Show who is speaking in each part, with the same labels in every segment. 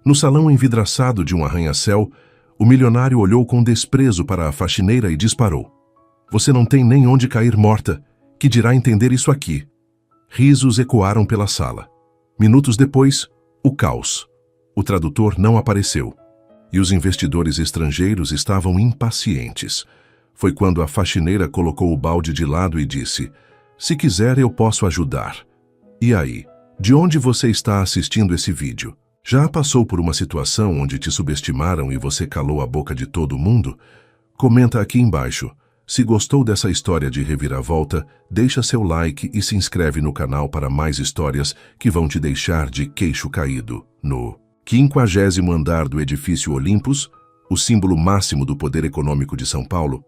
Speaker 1: No salão envidraçado de um arranha-céu, o milionário olhou com desprezo para a faxineira e disparou. Você não tem nem onde cair morta, que dirá entender isso aqui. Risos ecoaram pela sala. Minutos depois, o caos. O tradutor não apareceu. E os investidores estrangeiros estavam impacientes. Foi quando a faxineira colocou o balde de lado e disse: se quiser, eu posso ajudar. E aí, de onde você está assistindo esse vídeo? Já passou por uma situação onde te subestimaram e você calou a boca de todo mundo? Comenta aqui embaixo. Se gostou dessa história de reviravolta, deixa seu like e se inscreve no canal para mais histórias que vão te deixar de queixo caído. No 50º andar do edifício Olympus, o símbolo máximo do poder econômico de São Paulo,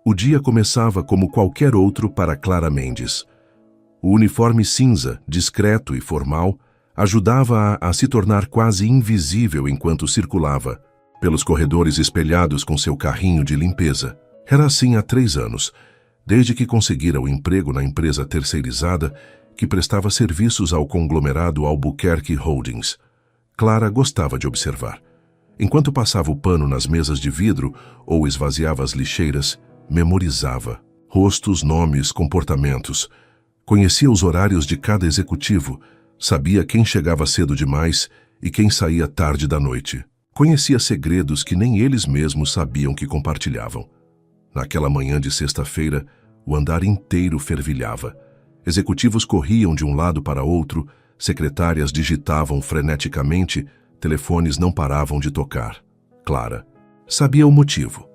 Speaker 1: o dia começava como qualquer outro para Clara Mendes. O uniforme cinza, discreto e formal, ajudava-a a se tornar quase invisível enquanto circulava pelos corredores espelhados com seu carrinho de limpeza. Era assim há 3 anos, desde que conseguira o emprego na empresa terceirizada que prestava serviços ao conglomerado Albuquerque Holdings. Clara gostava de observar. Enquanto passava o pano nas mesas de vidro ou esvaziava as lixeiras, memorizava rostos, nomes, comportamentos. Conhecia os horários de cada executivo, sabia quem chegava cedo demais e quem saía tarde da noite. Conhecia segredos que nem eles mesmos sabiam que compartilhavam. Naquela manhã de sexta-feira, o andar inteiro fervilhava. Executivos corriam de um lado para outro, secretárias digitavam freneticamente, telefones não paravam de tocar. Clara sabia o motivo.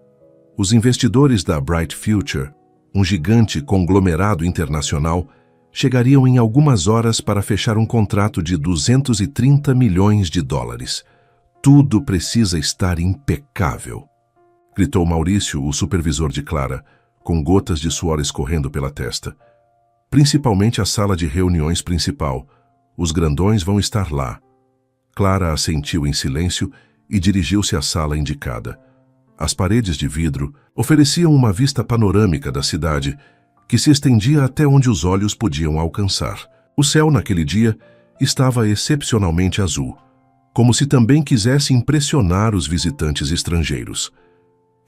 Speaker 1: Os investidores da Bright Future, um gigante conglomerado internacional, chegariam em algumas horas para fechar um contrato de 230 milhões de dólares. Tudo precisa estar impecável, gritou Maurício, o supervisor de Clara, com gotas de suor escorrendo pela testa. Principalmente a sala de reuniões principal. Os grandões vão estar lá. Clara assentiu em silêncio e dirigiu-se à sala indicada. As paredes de vidro ofereciam uma vista panorâmica da cidade, que se estendia até onde os olhos podiam alcançar. O céu naquele dia estava excepcionalmente azul, como se também quisesse impressionar os visitantes estrangeiros.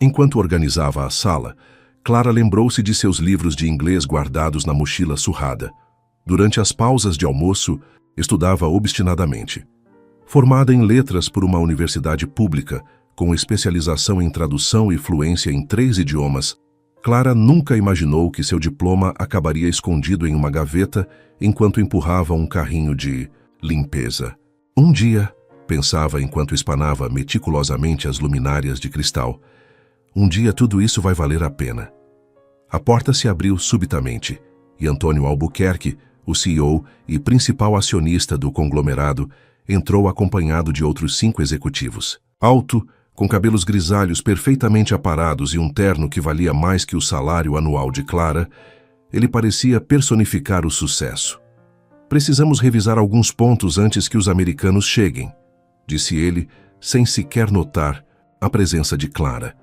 Speaker 1: Enquanto organizava a sala, Clara lembrou-se de seus livros de inglês guardados na mochila surrada. Durante as pausas de almoço, estudava obstinadamente. Formada em letras por uma universidade pública, com especialização em tradução e fluência em 3 idiomas, Clara nunca imaginou que seu diploma acabaria escondido em uma gaveta enquanto empurrava um carrinho de limpeza. Um dia, pensava enquanto espanava meticulosamente as luminárias de cristal, um dia tudo isso vai valer a pena. A porta se abriu subitamente e Antônio Albuquerque, o CEO e principal acionista do conglomerado, entrou acompanhado de outros 5 executivos. Alto, com cabelos grisalhos perfeitamente aparados e um terno que valia mais que o salário anual de Clara, ele parecia personificar o sucesso. Precisamos revisar alguns pontos antes que os americanos cheguem, disse ele, sem sequer notar a presença de Clara.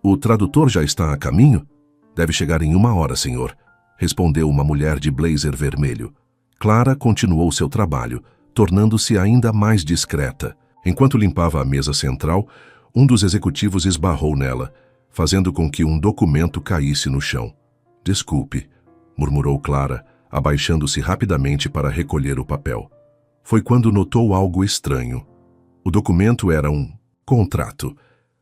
Speaker 1: O tradutor já está a caminho? Deve chegar em 1 hora, senhor, respondeu uma mulher de blazer vermelho. Clara continuou seu trabalho, tornando-se ainda mais discreta. Enquanto limpava a mesa central, um dos executivos esbarrou nela, fazendo com que um documento caísse no chão. Desculpe, murmurou Clara, abaixando-se rapidamente para recolher o papel. Foi quando notou algo estranho. O documento era um contrato,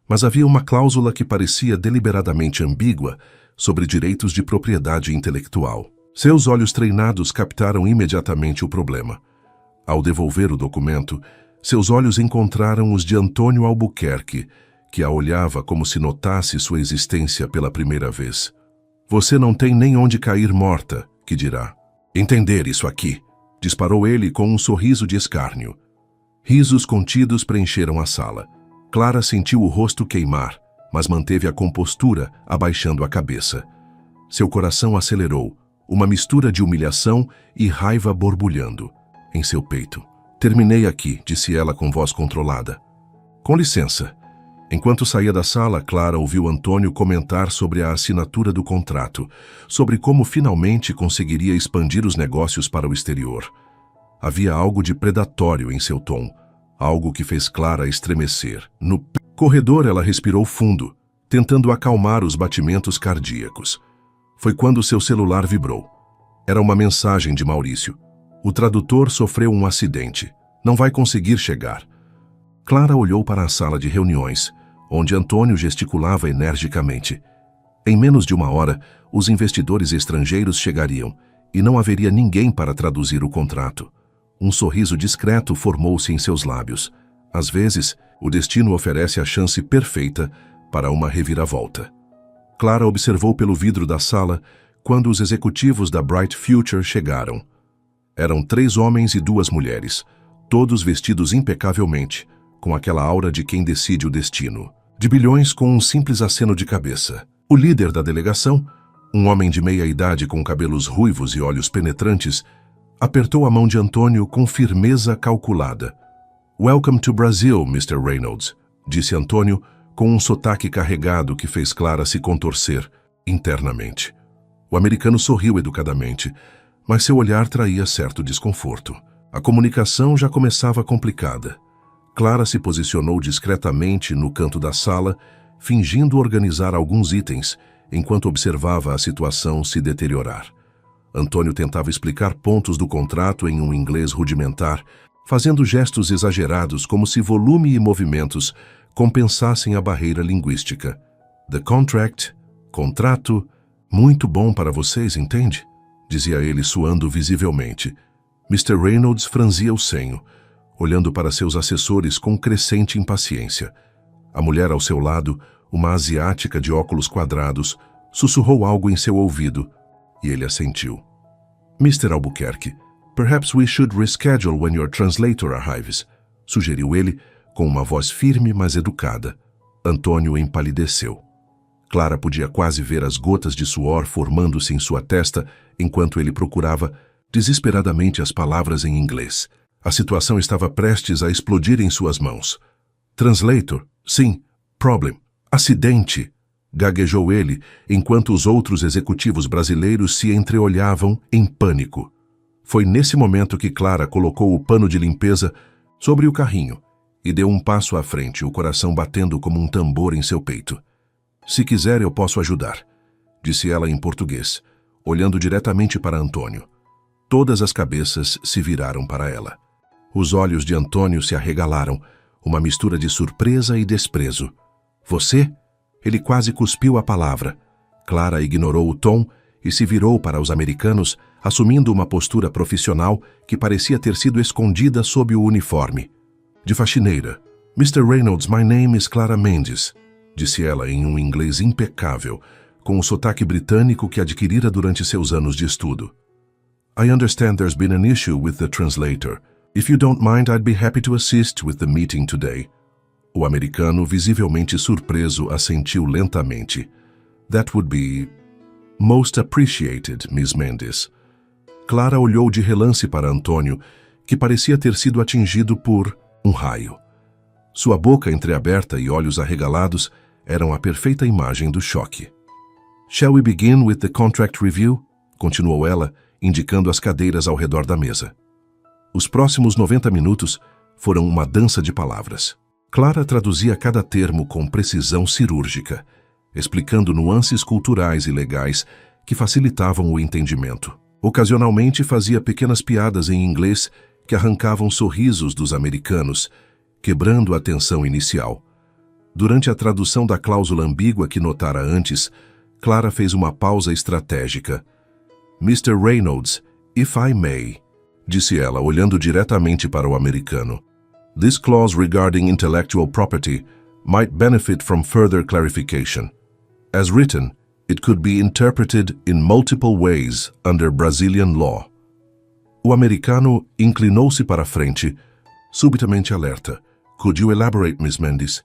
Speaker 1: mas havia uma cláusula que parecia deliberadamente ambígua sobre direitos de propriedade intelectual. Seus olhos treinados captaram imediatamente o problema. Ao devolver o documento, seus olhos encontraram os de Antônio Albuquerque, que a olhava como se notasse sua existência pela primeira vez. Você não tem nem onde cair morta, que dirá. Entender isso aqui, disparou ele com um sorriso de escárnio. Risos contidos preencheram a sala. Clara sentiu o rosto queimar, mas manteve a compostura, abaixando a cabeça. Seu coração acelerou, uma mistura de humilhação e raiva borbulhando em seu peito. Terminei aqui, disse ela com voz controlada. Com licença. Enquanto saía da sala, Clara ouviu Antônio comentar sobre a assinatura do contrato, sobre como finalmente conseguiria expandir os negócios para o exterior. Havia algo de predatório em seu tom, algo que fez Clara estremecer. No corredor, ela respirou fundo, tentando acalmar os batimentos cardíacos. Foi quando seu celular vibrou. Era uma mensagem de Maurício. O tradutor sofreu um acidente. Não vai conseguir chegar. Clara olhou para a sala de reuniões, onde Antônio gesticulava energicamente. Em menos de uma hora, os investidores estrangeiros chegariam e não haveria ninguém para traduzir o contrato. Um sorriso discreto formou-se em seus lábios. Às vezes, o destino oferece a chance perfeita para uma reviravolta. Clara observou pelo vidro da sala quando os executivos da Bright Future chegaram. Eram 3 homens e 2 mulheres, todos vestidos impecavelmente, com aquela aura de quem decide o destino. De bilhões com um simples aceno de cabeça. O líder da delegação, um homem de meia-idade com cabelos ruivos e olhos penetrantes, apertou a mão de Antônio com firmeza calculada. "Welcome to Brazil, Mr. Reynolds", disse Antônio com um sotaque carregado que fez Clara se contorcer internamente. O americano sorriu educadamente, mas seu olhar traía certo desconforto. A comunicação já começava complicada. Clara se posicionou discretamente no canto da sala, fingindo organizar alguns itens, enquanto observava a situação se deteriorar. Antônio tentava explicar pontos do contrato em um inglês rudimentar, fazendo gestos exagerados como se volume e movimentos compensassem a barreira linguística. "The contract", contrato, "muito bom para vocês, entende?", dizia ele suando visivelmente. Mr. Reynolds franzia o senho, olhando para seus assessores com crescente impaciência. A mulher ao seu lado, uma asiática de óculos quadrados, sussurrou algo em seu ouvido, e ele assentiu. "Mr. Albuquerque, perhaps we should reschedule when your translator arrives", sugeriu ele, com uma voz firme mas educada. Antônio empalideceu. Clara podia quase ver as gotas de suor formando-se em sua testa enquanto ele procurava desesperadamente as palavras em inglês. A situação estava prestes a explodir em suas mãos. "Translator, sim, problem, acidente", gaguejou ele, enquanto os outros executivos brasileiros se entreolhavam em pânico. Foi nesse momento que Clara colocou o pano de limpeza sobre o carrinho e deu um passo à frente, o coração batendo como um tambor em seu peito. "Se quiser, eu posso ajudar", disse ela em português, olhando diretamente para Antônio. Todas as cabeças se viraram para ela. Os olhos de Antônio se arregalaram, uma mistura de surpresa e desprezo. "Você?" Ele quase cuspiu a palavra. Clara ignorou o tom e se virou para os americanos, assumindo uma postura profissional que parecia ter sido escondida sob o uniforme. De faxineira. "Mr. Reynolds, my name is Clara Mendes", disse ela em um inglês impecável, com o sotaque britânico que adquirira durante seus anos de estudo. "I understand there's been an issue with the translator. If you don't mind, I'd be happy to assist with the meeting today." O americano, visivelmente surpreso, assentiu lentamente. "That would be most appreciated, Miss Mendes." Clara olhou de relance para Antônio, que parecia ter sido atingido por um raio. Sua boca entreaberta e olhos arregalados eram a perfeita imagem do choque. "Shall we begin with the contract review?", continuou ela, indicando as cadeiras ao redor da mesa. Os próximos 90 minutos foram uma dança de palavras. Clara traduzia cada termo com precisão cirúrgica, explicando nuances culturais e legais que facilitavam o entendimento. Ocasionalmente fazia pequenas piadas em inglês que arrancavam sorrisos dos americanos, quebrando a tensão inicial. Durante a tradução da cláusula ambígua que notara antes, Clara fez uma pausa estratégica. "Mr. Reynolds, if I may", disse ela, olhando diretamente para o americano. "This clause regarding intellectual property might benefit from further clarification. As written, it could be interpreted in multiple ways under Brazilian law." O americano inclinou-se para a frente, subitamente alerta. "Could you elaborate, Miss Mendes?"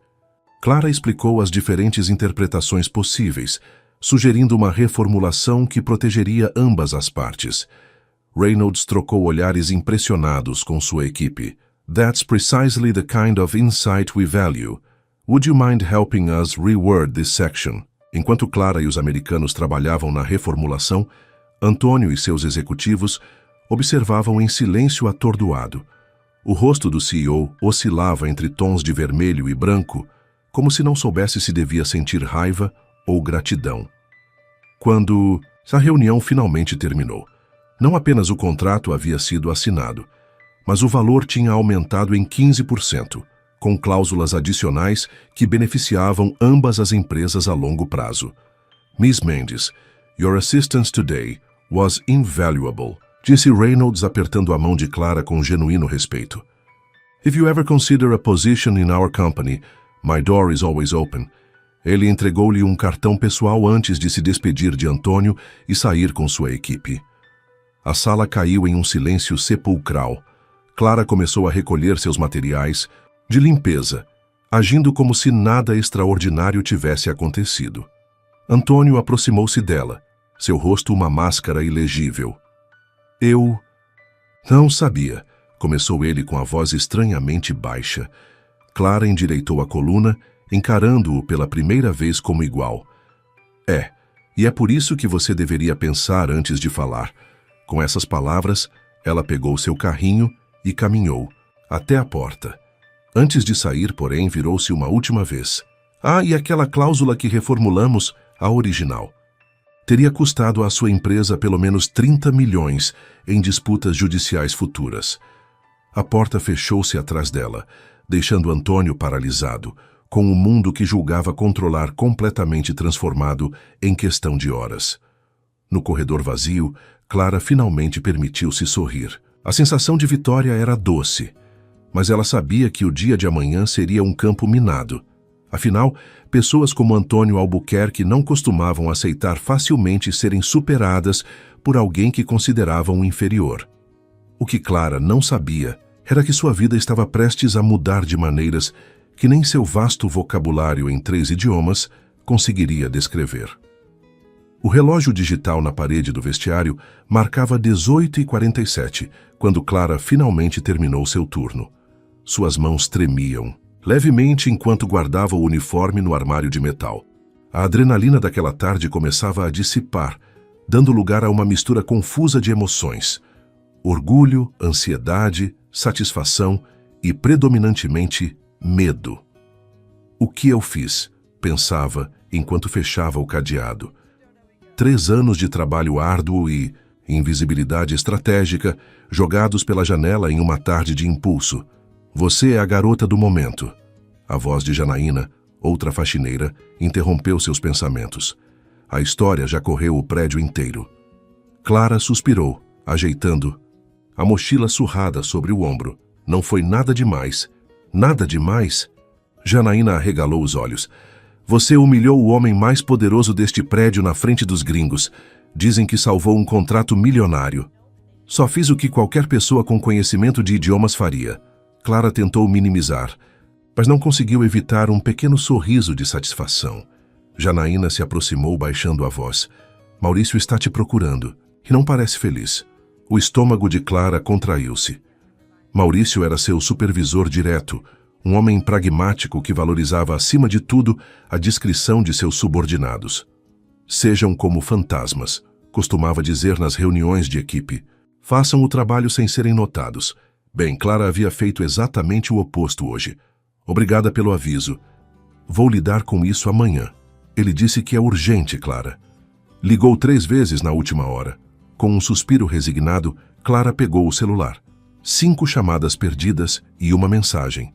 Speaker 1: Clara explicou as diferentes interpretações possíveis, sugerindo uma reformulação que protegeria ambas as partes. Reynolds trocou olhares impressionados com sua equipe. "That's precisely the kind of insight we value. Would you mind helping us reword this section?" Enquanto Clara e os americanos trabalhavam na reformulação, Antônio e seus executivos observavam em silêncio atordoado. O rosto do CEO oscilava entre tons de vermelho e branco, como se não soubesse se devia sentir raiva ou gratidão. Quando a reunião finalmente terminou, não apenas o contrato havia sido assinado, mas o valor tinha aumentado em 15%, com cláusulas adicionais que beneficiavam ambas as empresas a longo prazo. Miss Mendes, your assistance today was invaluable, disse Reynolds apertando a mão de Clara com genuíno respeito. If you ever consider a position in our company, my door is always open. Ele entregou-lhe um cartão pessoal antes de se despedir de Antônio e sair com sua equipe. A sala caiu em um silêncio sepulcral. Clara começou a recolher seus materiais de limpeza, agindo como se nada extraordinário tivesse acontecido. Antônio aproximou-se dela, seu rosto uma máscara ilegível. Eu não sabia, começou ele com a voz estranhamente baixa. Clara endireitou a coluna, encarando-o pela primeira vez como igual. E é por isso que você deveria pensar antes de falar. Com essas palavras, ela pegou seu carrinho e caminhou até a porta. Antes de sair, porém, virou-se uma última vez. E aquela cláusula que reformulamos, a original. Teria custado à sua empresa pelo menos 30 milhões em disputas judiciais futuras. A porta fechou-se atrás dela, deixando Antônio paralisado, com o mundo que julgava controlar completamente transformado em questão de horas. No corredor vazio, Clara finalmente permitiu-se sorrir. A sensação de vitória era doce, mas ela sabia que o dia de amanhã seria um campo minado. Afinal, pessoas como Antônio Albuquerque não costumavam aceitar facilmente serem superadas por alguém que consideravam inferior. O que Clara não sabia era que sua vida estava prestes a mudar de maneiras que nem seu vasto vocabulário em 3 idiomas conseguiria descrever. O relógio digital na parede do vestiário marcava 18h47, quando Clara finalmente terminou seu turno. Suas mãos tremiam, levemente enquanto guardava o uniforme no armário de metal. A adrenalina daquela tarde começava a dissipar, dando lugar a uma mistura confusa de emoções. Orgulho, ansiedade, satisfação e, predominantemente, medo. O que eu fiz? Pensava, enquanto fechava o cadeado. 3 anos de trabalho árduo e invisibilidade estratégica, jogados pela janela em uma tarde de impulso. Você é a garota do momento. A voz de Janaína, outra faxineira, interrompeu seus pensamentos. A história já correu o prédio inteiro. Clara suspirou, ajeitando a mochila surrada sobre o ombro. Não foi nada demais. Nada demais? Janaína arregalou os olhos. Você humilhou o homem mais poderoso deste prédio na frente dos gringos. Dizem que salvou um contrato milionário. Só fiz o que qualquer pessoa com conhecimento de idiomas faria. Clara tentou minimizar, mas não conseguiu evitar um pequeno sorriso de satisfação. Janaína se aproximou baixando a voz. Maurício está te procurando e não parece feliz. O estômago de Clara contraiu-se. Maurício era seu supervisor direto, um homem pragmático que valorizava acima de tudo a discrição de seus subordinados. Sejam como fantasmas, costumava dizer nas reuniões de equipe. Façam o trabalho sem serem notados. Bem, Clara havia feito exatamente o oposto hoje. Obrigada pelo aviso. Vou lidar com isso amanhã. Ele disse que é urgente, Clara. Ligou 3 vezes na última hora. Com um suspiro resignado, Clara pegou o celular. 5 chamadas perdidas e uma mensagem.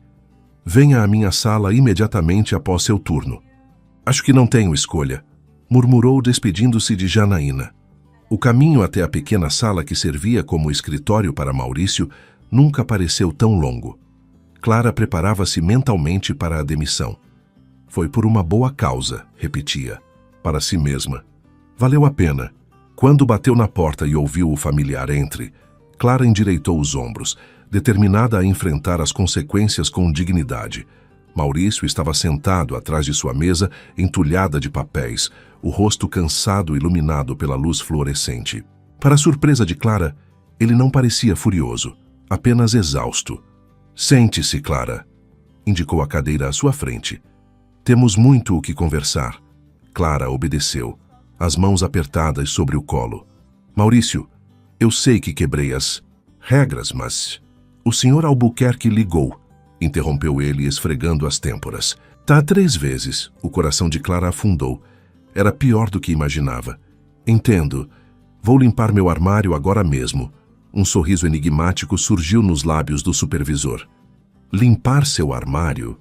Speaker 1: Venha à minha sala imediatamente após seu turno. Acho que não tenho escolha, murmurou despedindo-se de Janaína. O caminho até a pequena sala que servia como escritório para Maurício nunca pareceu tão longo. Clara preparava-se mentalmente para a demissão. Foi por uma boa causa, repetia, para si mesma. Valeu a pena. Quando bateu na porta e ouviu o familiar entre, Clara endireitou os ombros, determinada a enfrentar as consequências com dignidade. Maurício estava sentado atrás de sua mesa, entulhada de papéis, o rosto cansado e iluminado pela luz fluorescente. Para surpresa de Clara, ele não parecia furioso, apenas exausto. Sente-se, Clara, indicou a cadeira à sua frente. Temos muito o que conversar. Clara obedeceu, as mãos apertadas sobre o colo. Maurício, eu sei que quebrei as regras, mas O Sr. Albuquerque ligou, interrompeu ele esfregando as têmporas. Tá 3 vezes. O coração de Clara afundou. Era pior do que imaginava. Entendo. Vou limpar meu armário agora mesmo. Um sorriso enigmático surgiu nos lábios do supervisor. Limpar seu armário?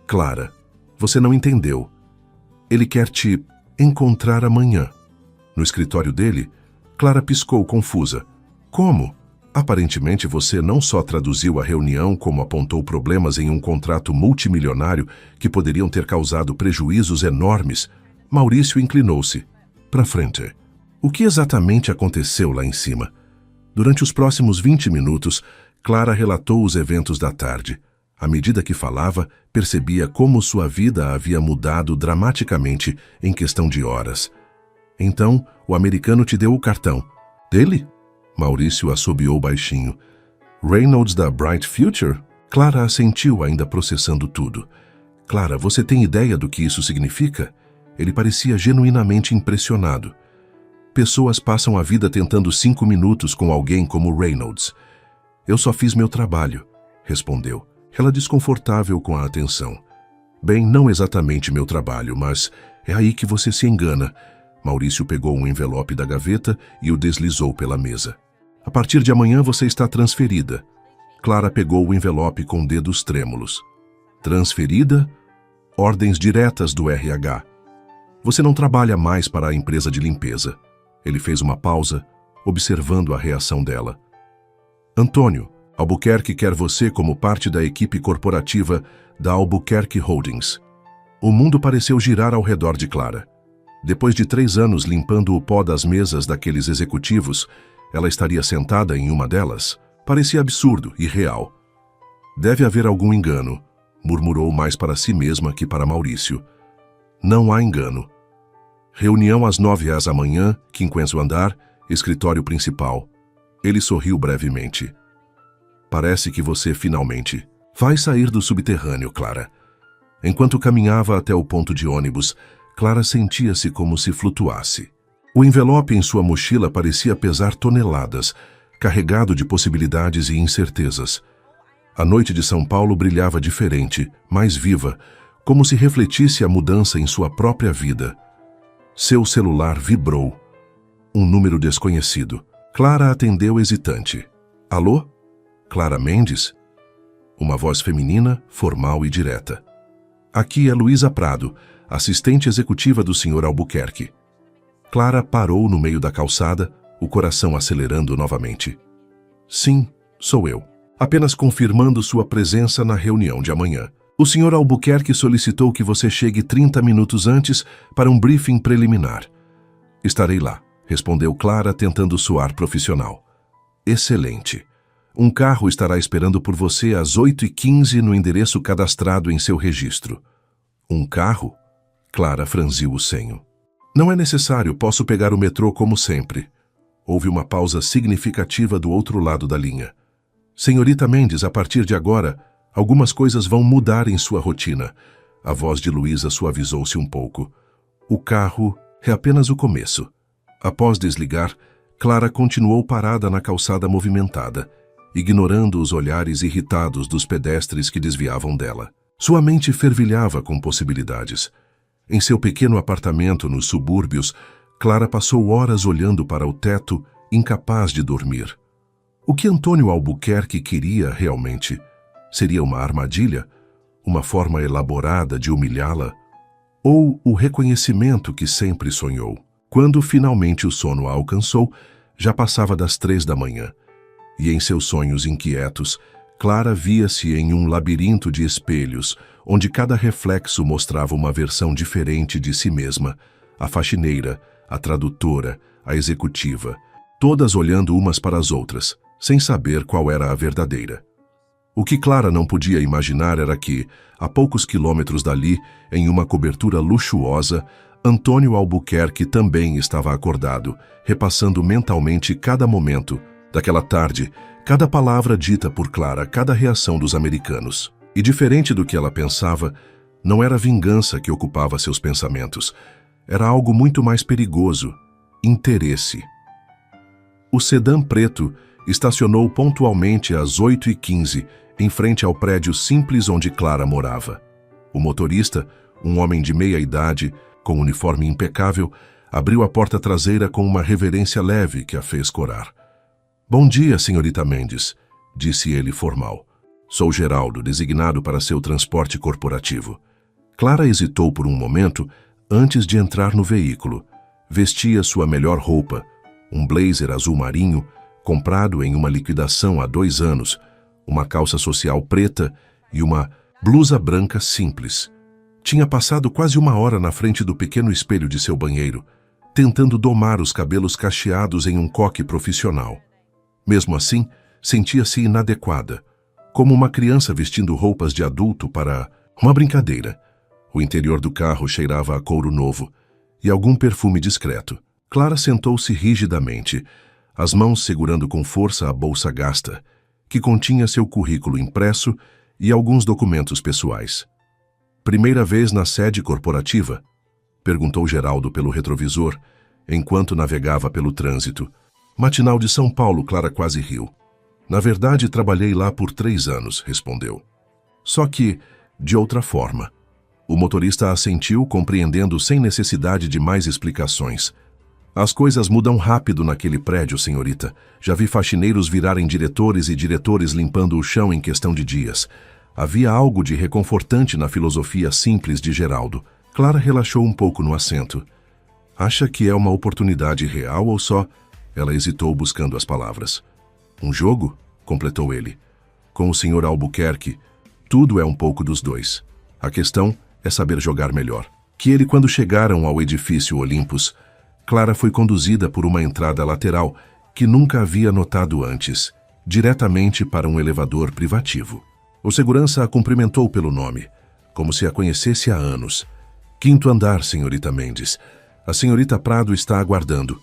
Speaker 1: Clara, você não entendeu. Ele quer te encontrar amanhã. No escritório dele, Clara piscou confusa. Como? Aparentemente você não só traduziu a reunião, como apontou problemas em um contrato multimilionário que poderiam ter causado prejuízos enormes. Maurício inclinou-se. Para frente. O que exatamente aconteceu lá em cima? Durante os próximos 20 minutos, Clara relatou os eventos da tarde. À medida que falava, percebia como sua vida havia mudado dramaticamente em questão de horas. Então, o americano te deu o cartão. Dele? Maurício assobiou baixinho. Reynolds da Bright Future? Clara assentiu, ainda processando tudo. Clara, você tem ideia do que isso significa? Ele parecia genuinamente impressionado. Pessoas passam a vida tentando 5 minutos com alguém como Reynolds. Eu só fiz meu trabalho, respondeu, ela desconfortável com a atenção. Bem, não exatamente meu trabalho, mas é aí que você se engana. Maurício pegou um envelope da gaveta e o deslizou pela mesa. A partir de amanhã você está transferida. Clara pegou o envelope com dedos trêmulos. Transferida? Ordens diretas do RH. Você não trabalha mais para a empresa de limpeza. Ele fez uma pausa, observando a reação dela. Antônio, Albuquerque quer você como parte da equipe corporativa da Albuquerque Holdings. O mundo pareceu girar ao redor de Clara. Depois de 3 anos limpando o pó das mesas daqueles executivos, ela estaria sentada em uma delas? Parecia absurdo e real. Deve haver algum engano, murmurou mais para si mesma que para Maurício. Não há engano. Reunião às 9h amanhã, 5º andar, escritório principal. Ele sorriu brevemente. Parece que você finalmente vai sair do subterrâneo, Clara. Enquanto caminhava até o ponto de ônibus, Clara sentia-se como se flutuasse. O envelope em sua mochila parecia pesar toneladas, carregado de possibilidades e incertezas. A noite de São Paulo brilhava diferente, mais viva, como se refletisse a mudança em sua própria vida. Seu celular vibrou. Um número desconhecido. Clara atendeu hesitante. Alô? Clara Mendes? Uma voz feminina, formal e direta. Aqui é Luísa Prado, assistente executiva do Sr. Albuquerque. Clara parou no meio da calçada, o coração acelerando novamente. Sim, sou eu. Apenas confirmando sua presença na reunião de amanhã. O Sr. Albuquerque solicitou que você chegue 30 minutos antes para um briefing preliminar. Estarei lá, respondeu Clara, tentando soar profissional. Excelente. Um carro estará esperando por você às 8h15 no endereço cadastrado em seu registro. Um carro? Clara franziu o senho. Não é necessário, posso pegar o metrô como sempre. Houve uma pausa significativa do outro lado da linha. Senhorita Mendes, a partir de agora, algumas coisas vão mudar em sua rotina. A voz de Luísa suavizou-se um pouco. O carro é apenas o começo. Após desligar, Clara continuou parada na calçada movimentada, ignorando os olhares irritados dos pedestres que desviavam dela. Sua mente fervilhava com possibilidades. Em seu pequeno apartamento nos subúrbios, Clara passou horas olhando para o teto, incapaz de dormir. O que Antônio Albuquerque queria realmente? Seria uma armadilha? Uma forma elaborada de humilhá-la? Ou o reconhecimento que sempre sonhou? Quando finalmente o sono a alcançou, já passava das 3 da manhã. E em seus sonhos inquietos, Clara via-se em um labirinto de espelhos, onde cada reflexo mostrava uma versão diferente de si mesma, a faxineira, a tradutora, a executiva, todas olhando umas para as outras, sem saber qual era a verdadeira. O que Clara não podia imaginar era que, a poucos quilômetros dali, em uma cobertura luxuosa, Antônio Albuquerque também estava acordado, repassando mentalmente cada momento daquela tarde, cada palavra dita por Clara, cada reação dos americanos. E diferente do que ela pensava, não era vingança que ocupava seus pensamentos. Era algo muito mais perigoso: interesse. O sedã preto, Estacionou pontualmente às 8h15, em frente ao prédio simples onde Clara morava. O motorista, um homem de meia idade, com uniforme impecável, abriu a porta traseira com uma reverência leve que a fez corar. "Bom dia, senhorita Mendes", disse ele formal. "Sou Geraldo, designado para seu transporte corporativo." Clara hesitou por um momento antes de entrar no veículo. Vestia sua melhor roupa, um blazer azul marinho, comprado em uma liquidação há 2 anos, uma calça social preta e uma blusa branca simples. Tinha passado quase 1 hora na frente do pequeno espelho de seu banheiro, tentando domar os cabelos cacheados em um coque profissional. Mesmo assim, sentia-se inadequada, como uma criança vestindo roupas de adulto para uma brincadeira. O interior do carro cheirava a couro novo e algum perfume discreto. Clara sentou-se rigidamente, as mãos segurando com força a bolsa gasta, que continha seu currículo impresso e alguns documentos pessoais. "Primeira vez na sede corporativa?" perguntou Geraldo pelo retrovisor, enquanto navegava pelo trânsito. "Matinal de São Paulo", Clara quase riu. "Na verdade, trabalhei lá por 3 anos", respondeu. "Só que, de outra forma." O motorista assentiu, compreendendo sem necessidade de mais explicações. "As coisas mudam rápido naquele prédio, senhorita. Já vi faxineiros virarem diretores e diretores limpando o chão em questão de dias." Havia algo de reconfortante na filosofia simples de Geraldo. Clara relaxou um pouco no assento. "Acha que é uma oportunidade real ou só?" Ela hesitou buscando as palavras. "Um jogo?" completou ele. "Com o Sr. Albuquerque, tudo é um pouco dos dois. A questão é saber jogar melhor." Que ele, quando chegaram ao edifício Olympus, Clara foi conduzida por uma entrada lateral que nunca havia notado antes, diretamente para um elevador privativo. O segurança a cumprimentou pelo nome, como se a conhecesse há anos. "5º andar, senhorita Mendes. A senhorita Prado está aguardando."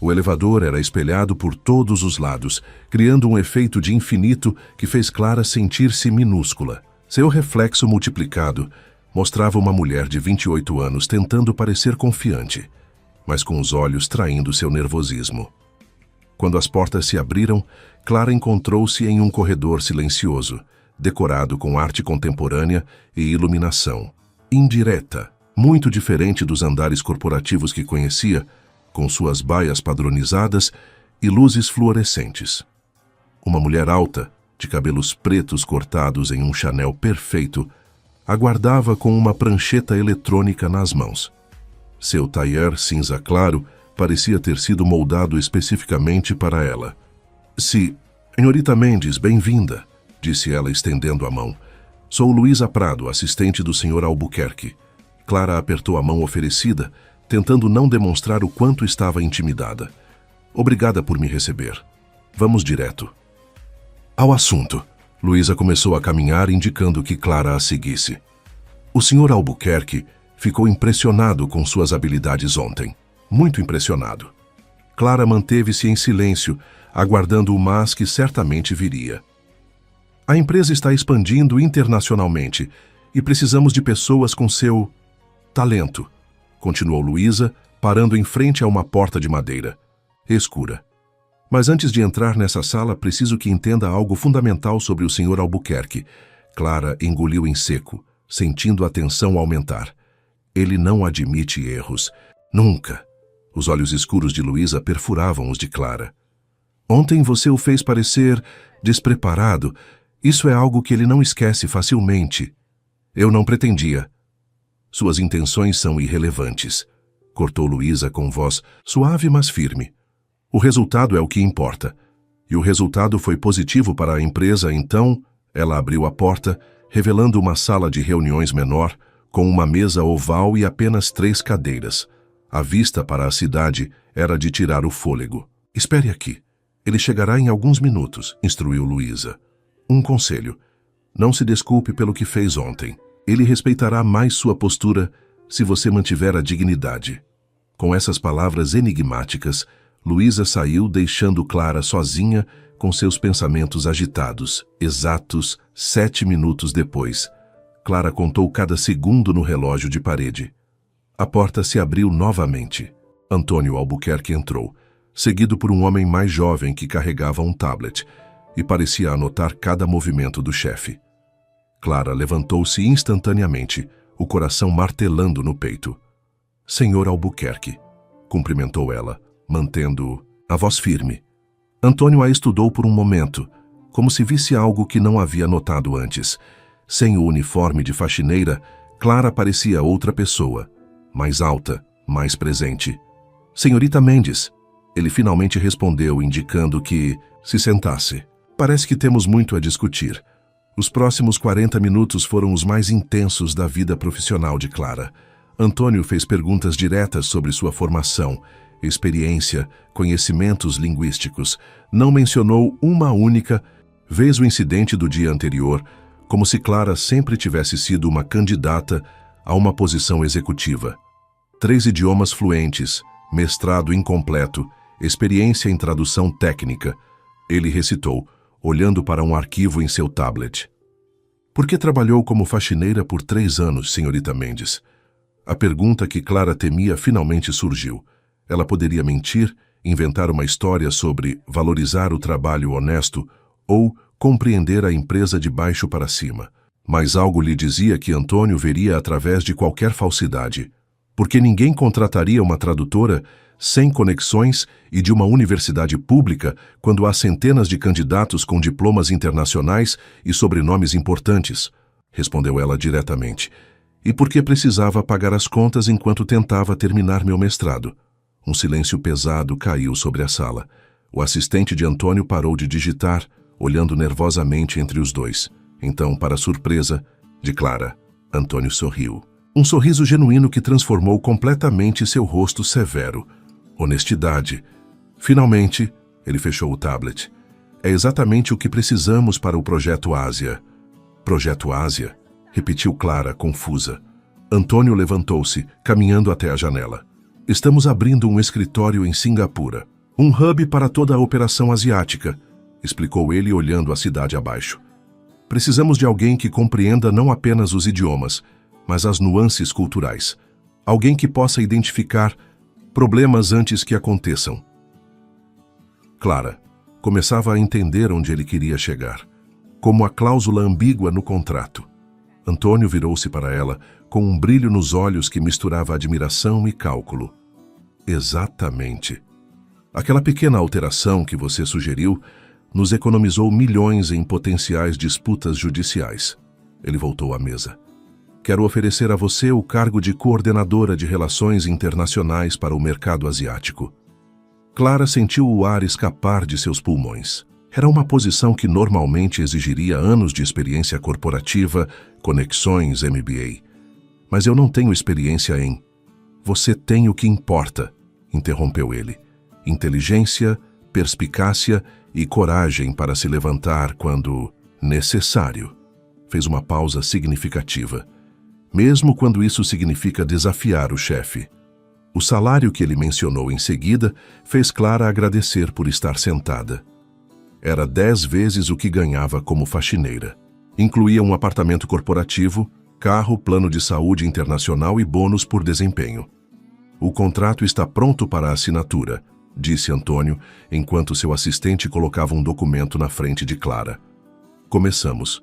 Speaker 1: O elevador era espelhado por todos os lados, criando um efeito de infinito que fez Clara sentir-se minúscula. Seu reflexo multiplicado mostrava uma mulher de 28 anos tentando parecer confiante, mas com os olhos traindo seu nervosismo. Quando as portas se abriram, Clara encontrou-se em um corredor silencioso, decorado com arte contemporânea e iluminação indireta, muito diferente dos andares corporativos que conhecia, com suas baias padronizadas e luzes fluorescentes. Uma mulher alta, de cabelos pretos cortados em um Chanel perfeito, aguardava com uma prancheta eletrônica nas mãos. Seu tailleur cinza claro parecia ter sido moldado especificamente para ela. Senhorita Mendes, bem-vinda", disse ela estendendo a mão. "Sou Luísa Prado, assistente do Sr. Albuquerque." Clara apertou a mão oferecida, tentando não demonstrar o quanto estava intimidada. "Obrigada por me receber. Vamos direto ao assunto." Luísa começou a caminhar, indicando que Clara a seguisse. "O Sr. Albuquerque ficou impressionado com suas habilidades ontem. Muito impressionado." Clara manteve-se em silêncio, aguardando o mas que certamente viria. "A empresa está expandindo internacionalmente e precisamos de pessoas com seu talento", continuou Luísa, parando em frente a uma porta de madeira escura. "Mas antes de entrar nessa sala, preciso que entenda algo fundamental sobre o Sr. Albuquerque." Clara engoliu em seco, sentindo a tensão aumentar. "Ele não admite erros. Nunca." Os olhos escuros de Luísa perfuravam os de Clara. "Ontem você o fez parecer despreparado. Isso é algo que ele não esquece facilmente." "Eu não pretendia." "Suas intenções são irrelevantes", cortou Luísa com voz suave mas firme. "O resultado é o que importa. E o resultado foi positivo para a empresa, então..." Ela abriu a porta, revelando uma sala de reuniões menor, com uma mesa oval e apenas 3 cadeiras. A vista para a cidade era de tirar o fôlego. "Espere aqui. Ele chegará em alguns minutos", instruiu Luísa. "Um conselho. Não se desculpe pelo que fez ontem. Ele respeitará mais sua postura se você mantiver a dignidade." Com essas palavras enigmáticas, Luísa saiu, deixando Clara sozinha com seus pensamentos agitados. Exatos 7 minutos depois, Clara contou cada segundo no relógio de parede. A porta se abriu novamente. Antônio Albuquerque entrou. seguido por um homem mais jovem que carregava um tablet e parecia anotar cada movimento do chefe. Clara levantou-se instantaneamente, o coração martelando no peito. Senhor Albuquerque, cumprimentou ela, mantendo a voz firme. Antônio a estudou por um momento, como se visse algo que não havia notado antes. Sem o uniforme de faxineira, Clara parecia outra pessoa, mais alta, mais presente. Senhorita Mendes, ele finalmente respondeu, indicando que se sentasse. Parece que temos muito a discutir. Os próximos 40 minutos foram os mais intensos da vida profissional de Clara. Antônio fez perguntas diretas sobre sua formação, experiência, conhecimentos linguísticos. Não mencionou uma única vez o incidente do dia anterior, como se Clara sempre tivesse sido uma candidata a uma posição executiva. 3 idiomas fluentes, mestrado incompleto, experiência em tradução técnica. Ele recitou, olhando para um arquivo em seu tablet. Por que trabalhou como faxineira por 3 anos, senhorita Mendes? A pergunta que Clara temia finalmente surgiu. Ela poderia mentir, inventar uma história sobre valorizar o trabalho honesto ou compreender a empresa de baixo para cima. Mas algo lhe dizia que Antônio veria através de qualquer falsidade, porque ninguém contrataria uma tradutora sem conexões e de uma universidade pública quando há centenas de candidatos com diplomas internacionais e sobrenomes importantes, respondeu ela diretamente. E porque precisava pagar as contas enquanto tentava terminar meu mestrado. Um silêncio pesado caiu sobre a sala. O assistente de Antônio parou de digitar, olhando nervosamente entre os dois. Então, para surpresa de Clara, Antônio sorriu. Um sorriso genuíno que transformou completamente seu rosto severo. Honestidade. Finalmente, ele fechou o tablet. É exatamente o que precisamos para o Projeto Ásia. Projeto Ásia? Repetiu Clara, confusa. Antônio levantou-se, caminhando até a janela. Estamos abrindo um escritório em Singapura. Um hub para toda a operação asiática, explicou ele olhando a cidade abaixo. Precisamos de alguém que compreenda não apenas os idiomas, mas as nuances culturais. Alguém que possa identificar problemas antes que aconteçam. Clara começava a entender onde ele queria chegar, como a cláusula ambígua no contrato. Antônio virou-se para ela com um brilho nos olhos que misturava admiração e cálculo. Exatamente. Aquela pequena alteração que você sugeriu nos economizou milhões em potenciais disputas judiciais. Ele voltou à mesa. Quero oferecer a você o cargo de coordenadora de relações internacionais para o mercado asiático. Clara sentiu o ar escapar de seus pulmões. Era uma posição que normalmente exigiria anos de experiência corporativa, conexões, MBA. Mas eu não tenho experiência em... Você tem o que importa, interrompeu ele. Inteligência, perspicácia e coragem para se levantar quando necessário. Fez uma pausa significativa. Mesmo quando isso significa desafiar o chefe. O salário que ele mencionou em seguida fez Clara agradecer por estar sentada. Era 10 vezes o que ganhava como faxineira. Incluía um apartamento corporativo, carro, plano de saúde internacional e bônus por desempenho. O contrato está pronto para a assinatura, disse Antônio, enquanto seu assistente colocava um documento na frente de Clara. Começamos.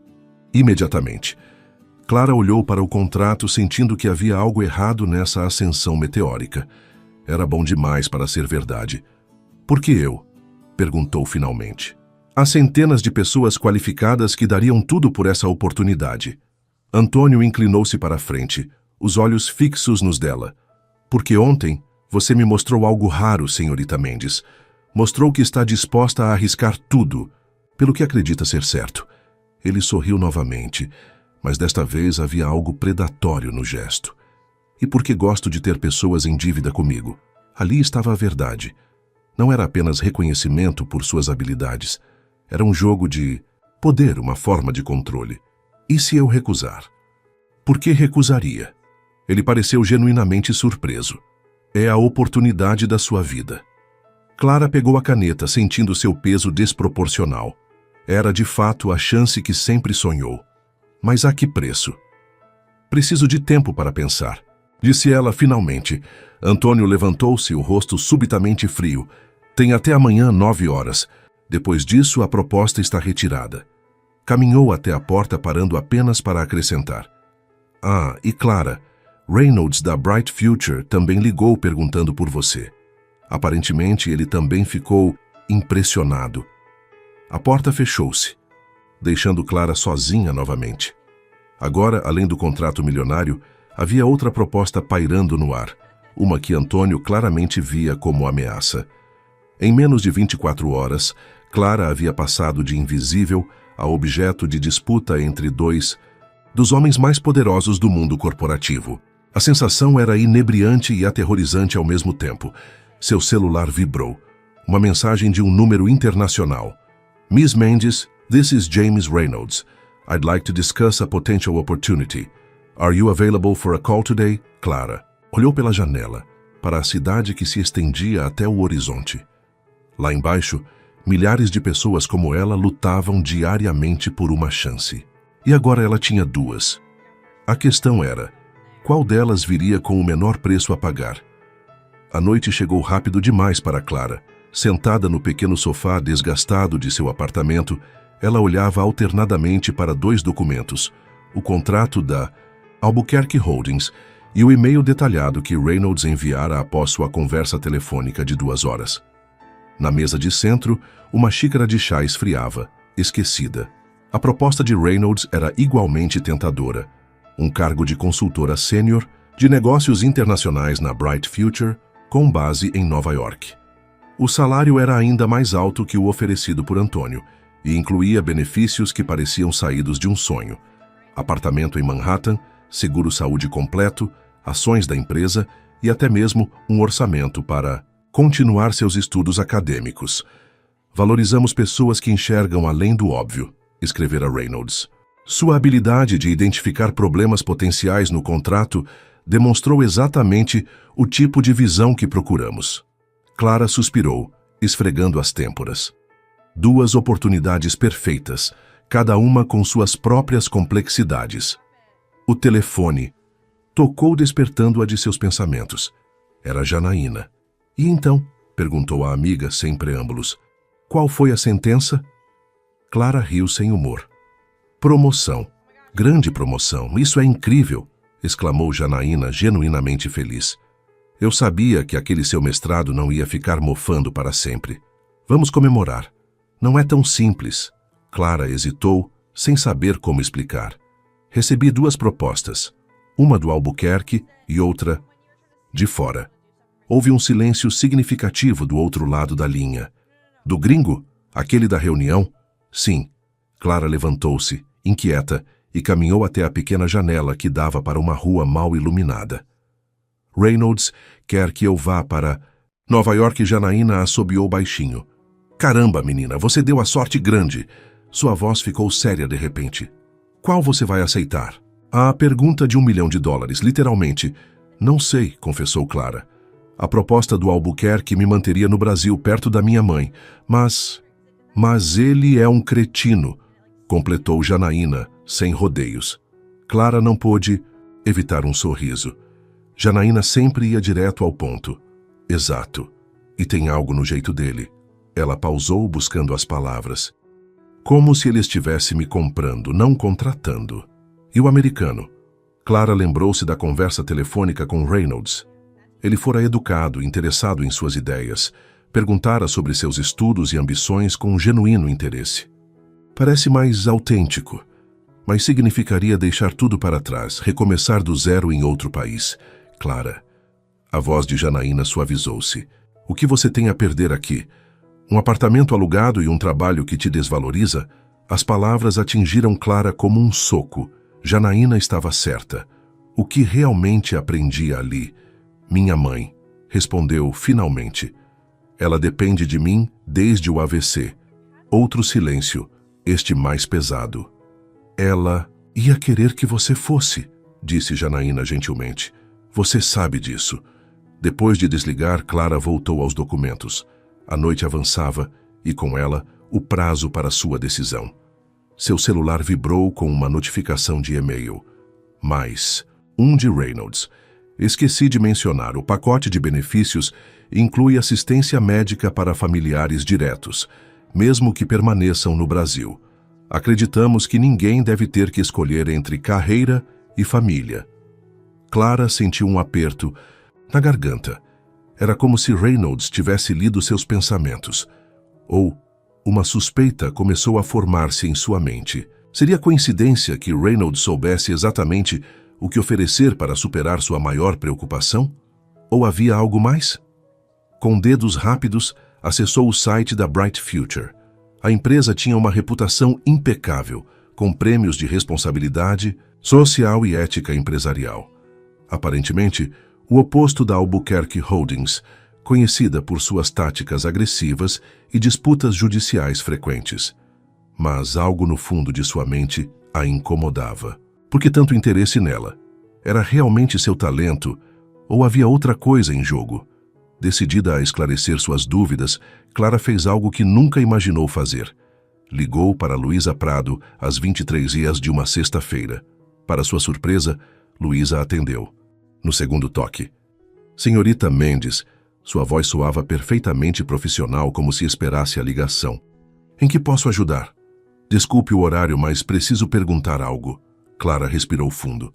Speaker 1: Imediatamente. Clara olhou para o contrato sentindo que havia algo errado nessa ascensão meteórica. Era bom demais para ser verdade. Por que eu? Perguntou finalmente. Há centenas de pessoas qualificadas que dariam tudo por essa oportunidade. Antônio inclinou-se para a frente, os olhos fixos nos dela. Porque ontem você me mostrou algo raro, senhorita Mendes. Mostrou que está disposta a arriscar tudo, pelo que acredita ser certo. Ele sorriu novamente, mas desta vez havia algo predatório no gesto. E porque gosto de ter pessoas em dívida comigo. Ali estava a verdade. Não era apenas reconhecimento por suas habilidades. Era um jogo de poder, uma forma de controle. E se eu recusar? Por que recusaria? Ele pareceu genuinamente surpreso. É a oportunidade da sua vida. Clara pegou a caneta, sentindo seu peso desproporcional. Era, de fato, a chance que sempre sonhou. Mas a que preço? Preciso de tempo para pensar, disse ela finalmente. Antônio levantou-se, o rosto subitamente frio. Tem até amanhã 9 horas. Depois disso, a proposta está retirada. Caminhou até a porta parando apenas para acrescentar. Ah, e Clara, Reynolds da Bright Future também ligou perguntando por você. Aparentemente, ele também ficou impressionado. A porta fechou-se, deixando Clara sozinha novamente. Agora, além do contrato milionário, havia outra proposta pairando no ar, uma que Antônio claramente via como ameaça. Em menos de 24 horas, Clara havia passado de invisível a objeto de disputa entre dois dos homens mais poderosos do mundo corporativo. A sensação era inebriante e aterrorizante ao mesmo tempo. Seu celular vibrou. Uma mensagem de um número internacional. Miss Mendes, this is James Reynolds. I'd like to discuss a potential opportunity. Are you available for a call today? Clara olhou pela janela, para a cidade que se estendia até o horizonte. Lá embaixo, milhares de pessoas como ela lutavam diariamente por uma chance. E agora ela tinha duas. A questão era, qual delas viria com o menor preço a pagar? A noite chegou rápido demais para Clara. Sentada no pequeno sofá desgastado de seu apartamento, ela olhava alternadamente para dois documentos, o contrato da Albuquerque Holdings e o e-mail detalhado que Reynolds enviara após sua conversa telefônica de 2 horas. Na mesa de centro, uma xícara de chá esfriava, esquecida. A proposta de Reynolds era igualmente tentadora. Um cargo de consultora sênior de negócios internacionais na Bright Future, com base em Nova York. O salário era ainda mais alto que o oferecido por Antônio e incluía benefícios que pareciam saídos de um sonho. Apartamento em Manhattan, seguro-saúde completo, ações da empresa e até mesmo um orçamento para continuar seus estudos acadêmicos. Valorizamos pessoas que enxergam além do óbvio, escrevera Reynolds. Sua habilidade de identificar problemas potenciais no contrato demonstrou exatamente o tipo de visão que procuramos. Clara suspirou, esfregando as têmporas. 2 oportunidades perfeitas, cada uma com suas próprias complexidades. O telefone tocou, despertando-a de seus pensamentos. Era Janaína. E então? Perguntou a amiga sem preâmbulos. Qual foi a sentença? Clara riu sem humor. Promoção. Grande promoção. Isso é incrível! Exclamou Janaína, genuinamente feliz. Eu sabia que aquele seu mestrado não ia ficar mofando para sempre. Vamos comemorar. Não é tão simples. Clara hesitou, sem saber como explicar. Recebi 2 propostas, uma do Albuquerque e outra de fora. Houve um silêncio significativo do outro lado da linha. Do gringo? Aquele da reunião? Sim. Clara levantou-se, inquieta, e caminhou até a pequena janela que dava para uma rua mal iluminada. Reynolds quer que eu vá para Nova York. Janaína assobiou baixinho. Caramba, menina, você deu a sorte grande. Sua voz ficou séria de repente. Qual você vai aceitar? A pergunta de $1 milhão, literalmente. Não sei, confessou Clara. A proposta do Albuquerque me manteria no Brasil, perto da minha mãe. Mas ele é um cretino, completou Janaína, sem rodeios. Clara não pôde evitar um sorriso. Janaína sempre ia direto ao ponto. Exato. E tem algo no jeito dele. Ela pausou, buscando as palavras. Como se ele estivesse me comprando, não contratando. E o americano? Clara lembrou-se da conversa telefônica com Reynolds. Ele fora educado, interessado em suas ideias. Perguntara sobre seus estudos e ambições com um genuíno interesse. Parece mais autêntico, mas significaria deixar tudo para trás, recomeçar do zero em outro país. Clara. A voz de Janaína suavizou-se. O que você tem a perder aqui? Um apartamento alugado e um trabalho que te desvaloriza? As palavras atingiram Clara como um soco. Janaína estava certa. O que realmente aprendia ali? Minha mãe, respondeu finalmente. Ela depende de mim desde o AVC. Outro silêncio, este mais pesado. Ela ia querer que você fosse, disse Janaína gentilmente. Você sabe disso. Depois de desligar, Clara voltou aos documentos. A noite avançava e, com ela, o prazo para sua decisão. Seu celular vibrou com uma notificação de e-mail. Mais um de Reynolds. Esqueci de mencionar, o pacote de benefícios inclui assistência médica para familiares diretos, mesmo que permaneçam no Brasil. Acreditamos que ninguém deve ter que escolher entre carreira e família. Clara sentiu um aperto na garganta. Era como se Reynolds tivesse lido seus pensamentos. Ou uma suspeita começou a formar-se em sua mente. Seria coincidência que Reynolds soubesse exatamente o que oferecer para superar sua maior preocupação? Ou havia algo mais? Com dedos rápidos, acessou o site da Bright Future. A empresa tinha uma reputação impecável, com prêmios de responsabilidade social e ética empresarial. Aparentemente, o oposto da Albuquerque Holdings, conhecida por suas táticas agressivas e disputas judiciais frequentes. Mas algo no fundo de sua mente a incomodava. Por que tanto interesse nela? Era realmente seu talento ou havia outra coisa em jogo? Decidida a esclarecer suas dúvidas, Clara fez algo que nunca imaginou fazer. Ligou para Luísa Prado às 23h de uma sexta-feira. Para sua surpresa, Luísa atendeu. No segundo toque. Senhorita Mendes, sua voz soava perfeitamente profissional, como se esperasse a ligação. Em que posso ajudar? Desculpe o horário, mas preciso perguntar algo. Clara respirou fundo.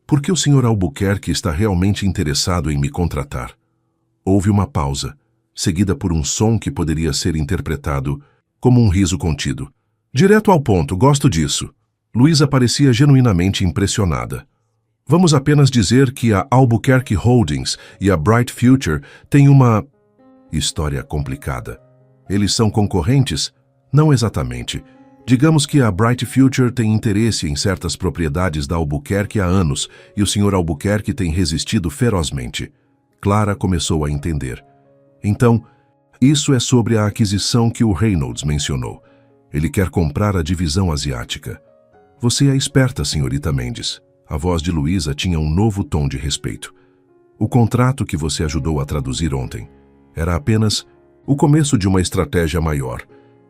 Speaker 1: Por que o Sr. Albuquerque está realmente interessado em me contratar? Houve uma pausa, seguida por um som que poderia ser interpretado como um riso contido. Direto ao ponto, gosto disso. Luísa parecia genuinamente impressionada. Vamos apenas dizer que a Albuquerque Holdings e a Bright Future têm uma história complicada. Eles são concorrentes? Não exatamente. Digamos que a Bright Future tem interesse em certas propriedades da Albuquerque há anos e o Sr. Albuquerque tem resistido ferozmente. Clara começou a entender. Então, isso é sobre a aquisição que o Reynolds mencionou. Ele quer comprar a divisão asiática. Você é esperta, senhorita Mendes. A voz de Luísa tinha um novo tom de respeito. O contrato que você ajudou a traduzir ontem era apenas o começo de uma estratégia maior.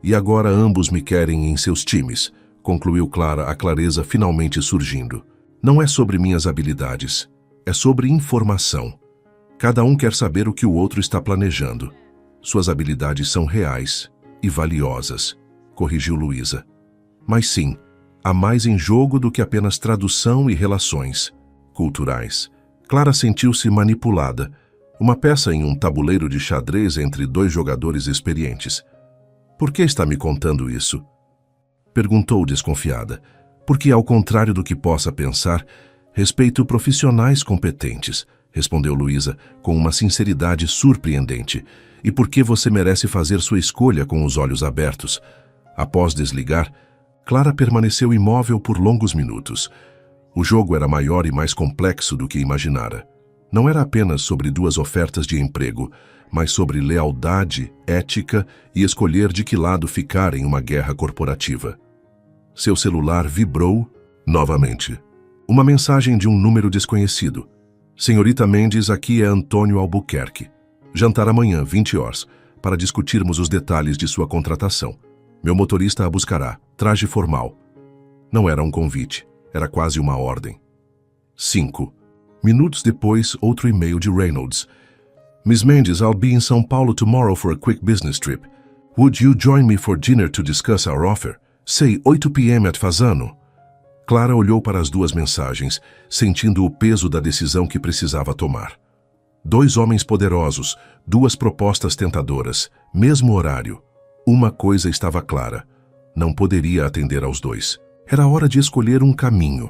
Speaker 1: E agora ambos me querem em seus times, concluiu Clara, a clareza finalmente surgindo. Não é sobre minhas habilidades, é sobre informação. Cada um quer saber o que o outro está planejando. Suas habilidades são reais e valiosas, corrigiu Luísa. Mas sim, há mais em jogo do que apenas tradução e relações culturais. Clara sentiu-se manipulada, uma peça em um tabuleiro de xadrez entre dois jogadores experientes. Por que está me contando isso? Perguntou desconfiada. Porque, ao contrário do que possa pensar, respeito profissionais competentes, respondeu Luísa com uma sinceridade surpreendente. E porque você merece fazer sua escolha com os olhos abertos. Após desligar, Clara permaneceu imóvel por longos minutos. O jogo era maior e mais complexo do que imaginara. Não era apenas sobre duas ofertas de emprego, mas sobre lealdade, ética e escolher de que lado ficar em uma guerra corporativa. Seu celular vibrou novamente. Uma mensagem de um número desconhecido. Senhorita Mendes, aqui é Antônio Albuquerque. Jantar amanhã, 20 horas, para discutirmos os detalhes de sua contratação. Meu motorista a buscará. Traje formal. Não era um convite, era quase uma ordem. 5. Minutos depois, outro e-mail de Reynolds. Miss Mendes, I'll be in São Paulo tomorrow for a quick business trip. Would you join me for dinner to discuss our offer? Say 8 p.m. at Fasano. Clara olhou para as duas mensagens, sentindo o peso da decisão que precisava tomar. Dois homens poderosos, duas propostas tentadoras, mesmo horário. Uma coisa estava clara. Não poderia atender aos dois. Era hora de escolher um caminho.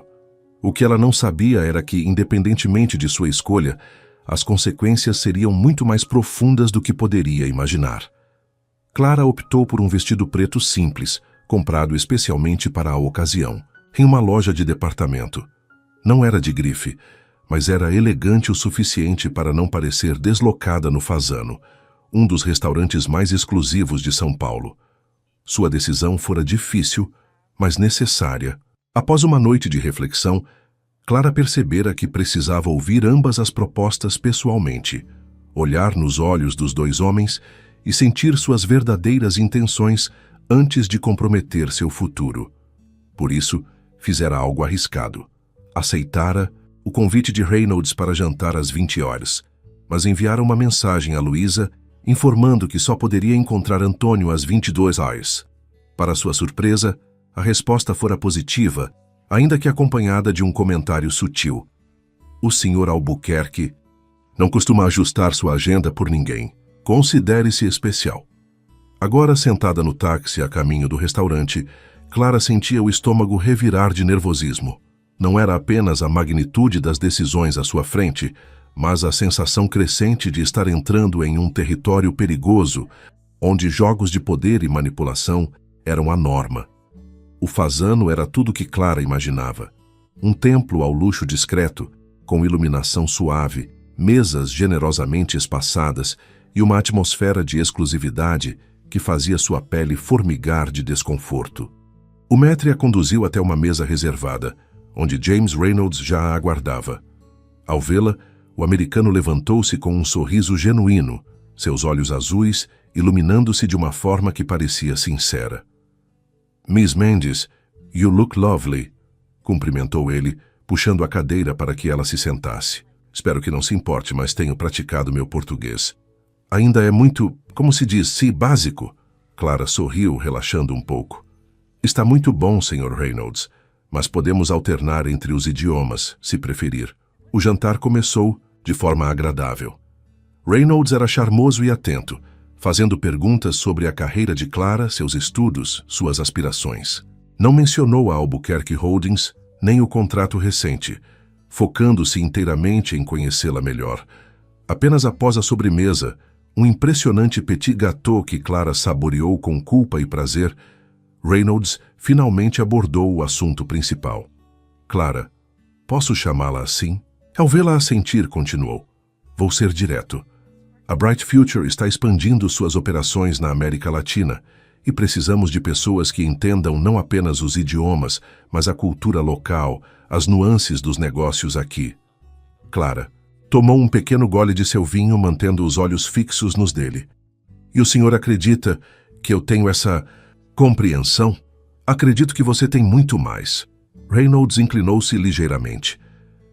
Speaker 1: O que ela não sabia era que, independentemente de sua escolha, as consequências seriam muito mais profundas do que poderia imaginar. Clara optou por um vestido preto simples, comprado especialmente para a ocasião, em uma loja de departamento. Não era de grife, mas era elegante o suficiente para não parecer deslocada no Fasano, um dos restaurantes mais exclusivos de São Paulo. Sua decisão fora difícil, mas necessária. Após uma noite de reflexão, Clara percebera que precisava ouvir ambas as propostas pessoalmente, olhar nos olhos dos dois homens e sentir suas verdadeiras intenções antes de comprometer seu futuro. Por isso, fizera algo arriscado. Aceitara o convite de Reynolds para jantar às 20 horas, mas enviaram uma mensagem a Luísa informando que só poderia encontrar Antônio às 22 horas. Para sua surpresa, a resposta fora positiva, ainda que acompanhada de um comentário sutil. O Sr. Albuquerque não costuma ajustar sua agenda por ninguém. Considere-se especial. Agora, sentada no táxi a caminho do restaurante, Clara sentia o estômago revirar de nervosismo. Não era apenas a magnitude das decisões à sua frente, mas a sensação crescente de estar entrando em um território perigoso, onde jogos de poder e manipulação eram a norma. O Fasano era tudo que Clara imaginava. Um templo ao luxo discreto, com iluminação suave, mesas generosamente espaçadas e uma atmosfera de exclusividade que fazia sua pele formigar de desconforto. O maître a conduziu até uma mesa reservada, onde James Reynolds já a aguardava. Ao vê-la, o americano levantou-se com um sorriso genuíno, seus olhos azuis iluminando-se de uma forma que parecia sincera. "Miss Mendes, you look lovely", cumprimentou ele, puxando a cadeira para que ela se sentasse. "Espero que não se importe, mas tenho praticado meu português. Ainda é muito, como se diz, básico." Clara sorriu, relaxando um pouco. "Está muito bom, Sr. Reynolds, mas podemos alternar entre os idiomas, se preferir." O jantar começou de forma agradável. Reynolds era charmoso e atento, fazendo perguntas sobre a carreira de Clara, seus estudos, suas aspirações. Não mencionou a Albuquerque Holdings, nem o contrato recente, focando-se inteiramente em conhecê-la melhor. Apenas após a sobremesa, um impressionante petit gâteau que Clara saboreou com culpa e prazer, Reynolds finalmente abordou o assunto principal. "Clara, posso chamá-la assim?" Ao vê-la assentir, continuou. "Vou ser direto. A Bright Future está expandindo suas operações na América Latina e precisamos de pessoas que entendam não apenas os idiomas, mas a cultura local, as nuances dos negócios aqui." Clara tomou um pequeno gole de seu vinho, mantendo os olhos fixos nos dele. "E o senhor acredita que eu tenho essa compreensão? Acredito que você tem muito mais." Reynolds inclinou-se ligeiramente.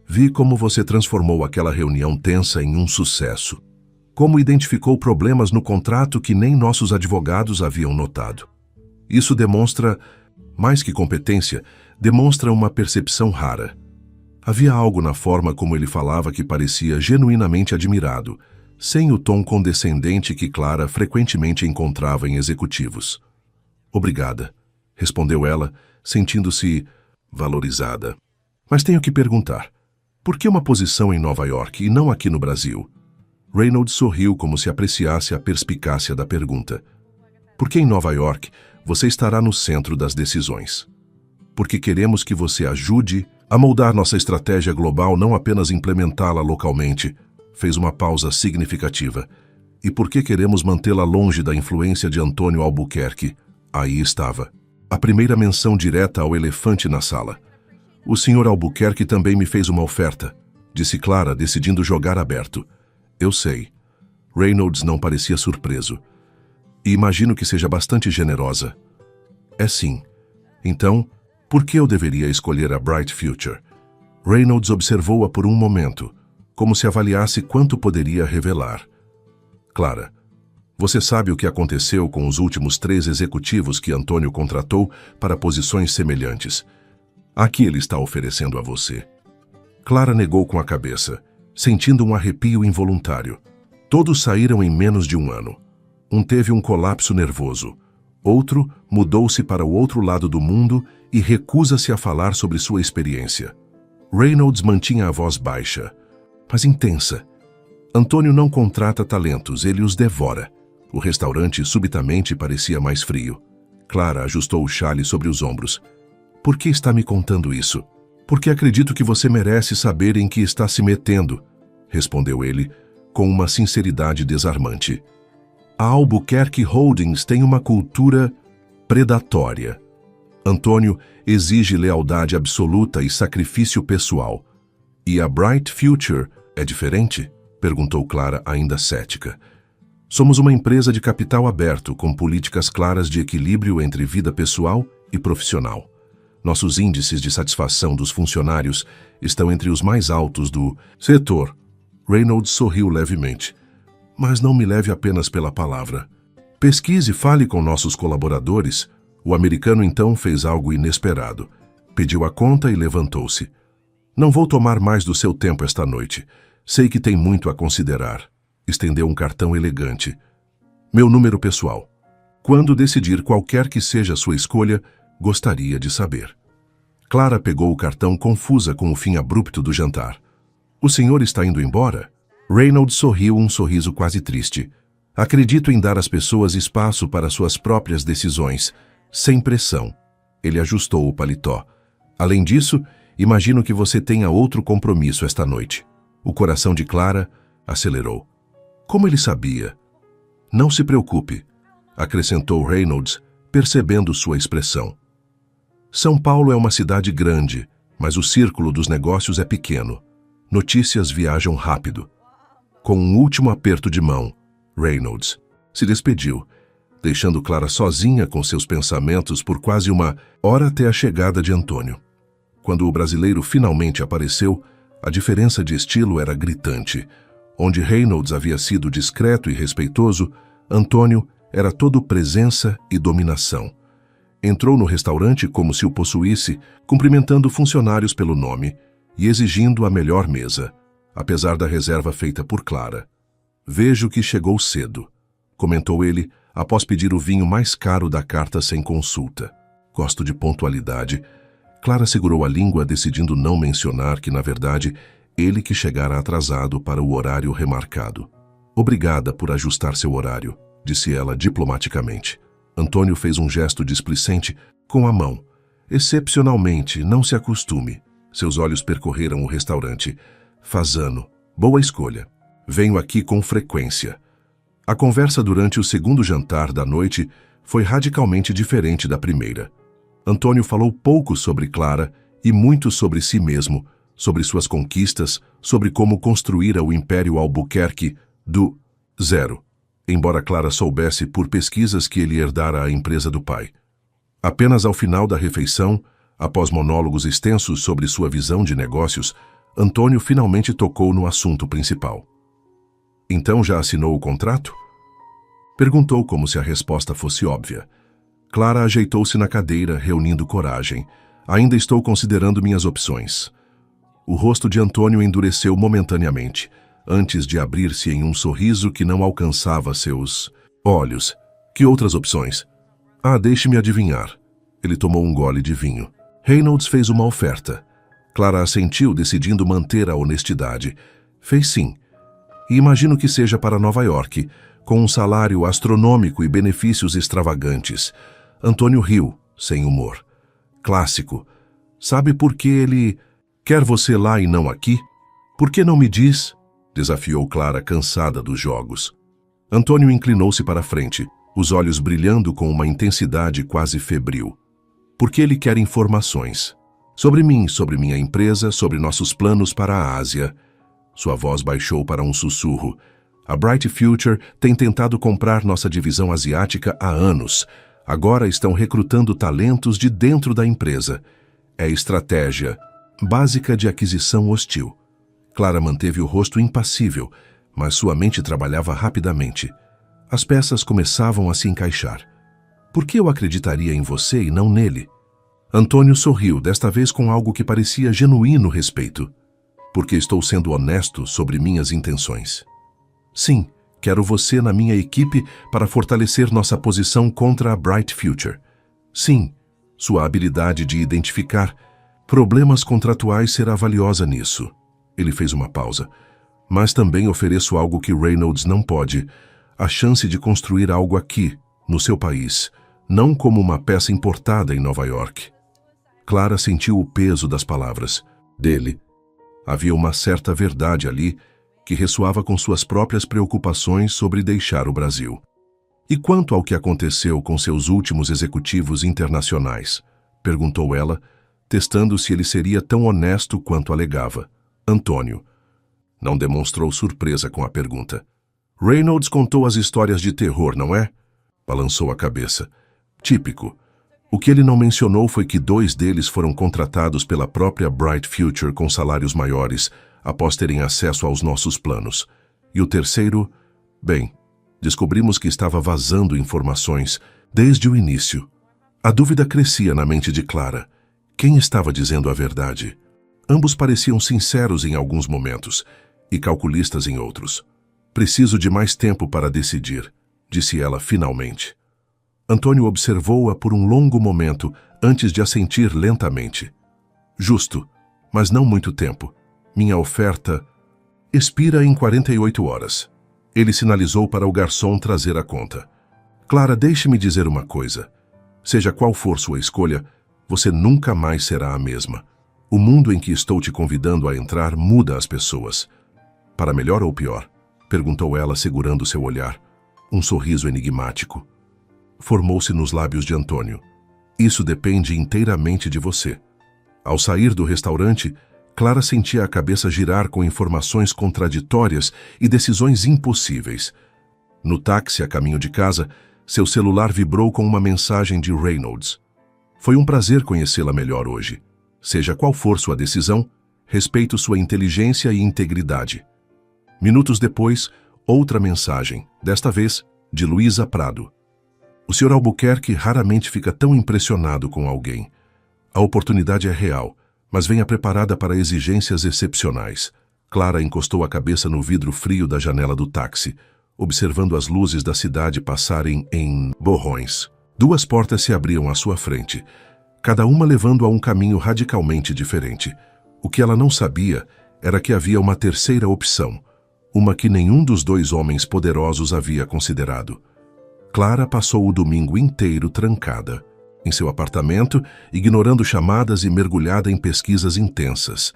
Speaker 1: "Vi como você transformou aquela reunião tensa em um sucesso. Como identificou problemas no contrato que nem nossos advogados haviam notado. Isso demonstra, mais que competência, demonstra uma percepção rara. Havia algo na forma como ele falava que parecia genuinamente admirado, sem o tom condescendente que Clara frequentemente encontrava em executivos. "Obrigada", respondeu ela, sentindo-se valorizada. "Mas tenho que perguntar, por que uma posição em Nova York e não aqui no Brasil?" Reynolds sorriu como se apreciasse a perspicácia da pergunta. "Porque em Nova York você estará no centro das decisões. Porque queremos que você ajude a moldar nossa estratégia global, não apenas implementá-la localmente." Fez uma pausa significativa. "E porque queremos mantê-la longe da influência de Antônio Albuquerque." Aí estava. A primeira menção direta ao elefante na sala. "O Sr. Albuquerque também me fez uma oferta", disse Clara, decidindo jogar aberto. "Eu sei." Reynolds não parecia surpreso. "E imagino que seja bastante generosa." "É sim. Então, por que eu deveria escolher a Bright Future?" Reynolds observou-a por um momento, como se avaliasse quanto poderia revelar. "Clara, você sabe o que aconteceu com os últimos 3 executivos que Antônio contratou para posições semelhantes. A que ele está oferecendo a você?" Clara negou com a cabeça, sentindo um arrepio involuntário. Todos saíram em menos de um ano. Um teve um colapso nervoso. Outro mudou-se para o outro lado do mundo e recusa-se a falar sobre sua experiência. Reynolds mantinha a voz baixa, mas intensa. "Antônio não contrata talentos, ele os devora." O restaurante subitamente parecia mais frio. Clara ajustou o xale sobre os ombros. "Por que está me contando isso?" "Porque acredito que você merece saber em que está se metendo", respondeu ele, com uma sinceridade desarmante. "A Albuquerque Holdings tem uma cultura predatória. Antônio exige lealdade absoluta e sacrifício pessoal. E a Bright Future é diferente?" perguntou Clara, ainda cética. "Somos uma empresa de capital aberto, com políticas claras de equilíbrio entre vida pessoal e profissional. Nossos índices de satisfação dos funcionários estão entre os mais altos do setor. Reynolds sorriu levemente. Mas não me leve apenas pela palavra. Pesquise e fale com nossos colaboradores. O americano então fez algo inesperado. Pediu a conta e levantou-se. Não vou tomar mais do seu tempo esta noite. Sei que tem muito a considerar. Estendeu um cartão elegante. Meu número pessoal. Quando decidir qualquer que seja a sua escolha, gostaria de saber. Clara pegou o cartão confusa com o fim abrupto do jantar. O senhor está indo embora? Reynolds sorriu um sorriso quase triste. Acredito em dar às pessoas espaço para suas próprias decisões, sem pressão. Ele ajustou o paletó. Além disso, imagino que você tenha outro compromisso esta noite. O coração de Clara acelerou. Como ele sabia? Não se preocupe, acrescentou Reynolds, percebendo sua expressão. São Paulo é uma cidade grande, mas o círculo dos negócios é pequeno. Notícias viajam rápido. Com um último aperto de mão, Reynolds se despediu, deixando Clara sozinha com seus pensamentos por quase uma hora até a chegada de Antônio. Quando o brasileiro finalmente apareceu, a diferença de estilo era gritante. Onde Reynolds havia sido discreto e respeitoso, Antônio era todo presença e dominação. Entrou no restaurante como se o possuísse, cumprimentando funcionários pelo nome e exigindo a melhor mesa, apesar da reserva feita por Clara. Vejo que chegou cedo, comentou ele, após pedir o vinho mais caro da carta sem consulta. Gosto de pontualidade. Clara segurou a língua, decidindo não mencionar que, na verdade, ele que chegara atrasado para o horário remarcado. Obrigada por ajustar seu horário, disse ela diplomaticamente. Antônio fez um gesto displicente com a mão. Excepcionalmente, não se acostume. Seus olhos percorreram o restaurante. Fazano, boa escolha. Venho aqui com frequência. A conversa durante o segundo jantar da noite foi radicalmente diferente da primeira. Antônio falou pouco sobre Clara e muito sobre si mesmo, sobre suas conquistas, sobre como construíra o Império Albuquerque do zero, embora Clara soubesse por pesquisas que ele herdara a empresa do pai. Apenas ao final da refeição, após monólogos extensos sobre sua visão de negócios, Antônio finalmente tocou no assunto principal. Então já assinou o contrato? Perguntou como se a resposta fosse óbvia. Clara ajeitou-se na cadeira, reunindo coragem. Ainda estou considerando minhas opções. O rosto de Antônio endureceu momentaneamente, antes de abrir-se em um sorriso que não alcançava seus olhos. Que outras opções? Deixe-me adivinhar. Ele tomou um gole de vinho. Reynolds fez uma oferta. Clara assentiu, decidindo manter a honestidade. Fez sim. E imagino que seja para Nova York, com um salário astronômico e benefícios extravagantes. Antônio riu, sem humor. Clássico. Sabe por que ele quer você lá e não aqui? Por que não me diz? Desafiou Clara, cansada dos jogos. Antônio inclinou-se para a frente, os olhos brilhando com uma intensidade quase febril. Porque ele quer informações. Sobre mim, sobre minha empresa, sobre nossos planos para a Ásia. Sua voz baixou para um sussurro. A Bright Future tem tentado comprar nossa divisão asiática há anos. Agora estão recrutando talentos de dentro da empresa. É estratégia básica de aquisição hostil. Clara manteve o rosto impassível, mas sua mente trabalhava rapidamente. As peças começavam a se encaixar. Por que eu acreditaria em você e não nele? Antônio sorriu, desta vez com algo que parecia genuíno respeito. Porque estou sendo honesto sobre minhas intenções. Sim, quero você na minha equipe para fortalecer nossa posição contra a Bright Future. Sim, sua habilidade de identificar problemas contratuais será valiosa nisso. Ele fez uma pausa. Mas também ofereço algo que Reynolds não pode. A chance de construir algo aqui, no seu país, não como uma peça importada em Nova York. Clara sentiu o peso das palavras dele. Havia uma certa verdade ali que ressoava com suas próprias preocupações sobre deixar o Brasil. E quanto ao que aconteceu com seus últimos executivos internacionais? Perguntou ela, testando se ele seria tão honesto quanto alegava. Antônio não demonstrou surpresa com a pergunta. Reynolds contou as histórias de terror, não é? Balançou a cabeça. Típico. O que ele não mencionou foi que 2 deles foram contratados pela própria Bright Future com salários maiores, após terem acesso aos nossos planos. E o terceiro, bem, descobrimos que estava vazando informações desde o início. A dúvida crescia na mente de Clara. Quem estava dizendo a verdade? Ambos pareciam sinceros em alguns momentos e calculistas em outros. Preciso de mais tempo para decidir, disse ela finalmente. Antônio observou-a por um longo momento antes de assentir lentamente. Justo, mas não muito tempo. Minha oferta expira em 48 horas. Ele sinalizou para o garçom trazer a conta. Clara, deixe-me dizer uma coisa. Seja qual for sua escolha, você nunca mais será a mesma. O mundo em que estou te convidando a entrar muda as pessoas. Para melhor ou pior? Perguntou ela, segurando seu olhar. Um sorriso enigmático formou-se nos lábios de Antônio. Isso depende inteiramente de você. Ao sair do restaurante, Clara sentia a cabeça girar com informações contraditórias e decisões impossíveis. No táxi a caminho de casa, seu celular vibrou com uma mensagem de Reynolds. Foi um prazer conhecê-la melhor hoje. Seja qual for sua decisão, respeito sua inteligência e integridade. Minutos depois, outra mensagem, desta vez de Luísa Prado. O Sr. Albuquerque raramente fica tão impressionado com alguém. A oportunidade é real, mas venha preparada para exigências excepcionais. Clara encostou a cabeça no vidro frio da janela do táxi, observando as luzes da cidade passarem em borrões. 2 portas se abriam à sua frente, cada uma levando a um caminho radicalmente diferente. O que ela não sabia era que havia uma terceira opção, uma que nenhum dos 2 homens poderosos havia considerado. Clara passou o domingo inteiro trancada em seu apartamento, ignorando chamadas e mergulhada em pesquisas intensas.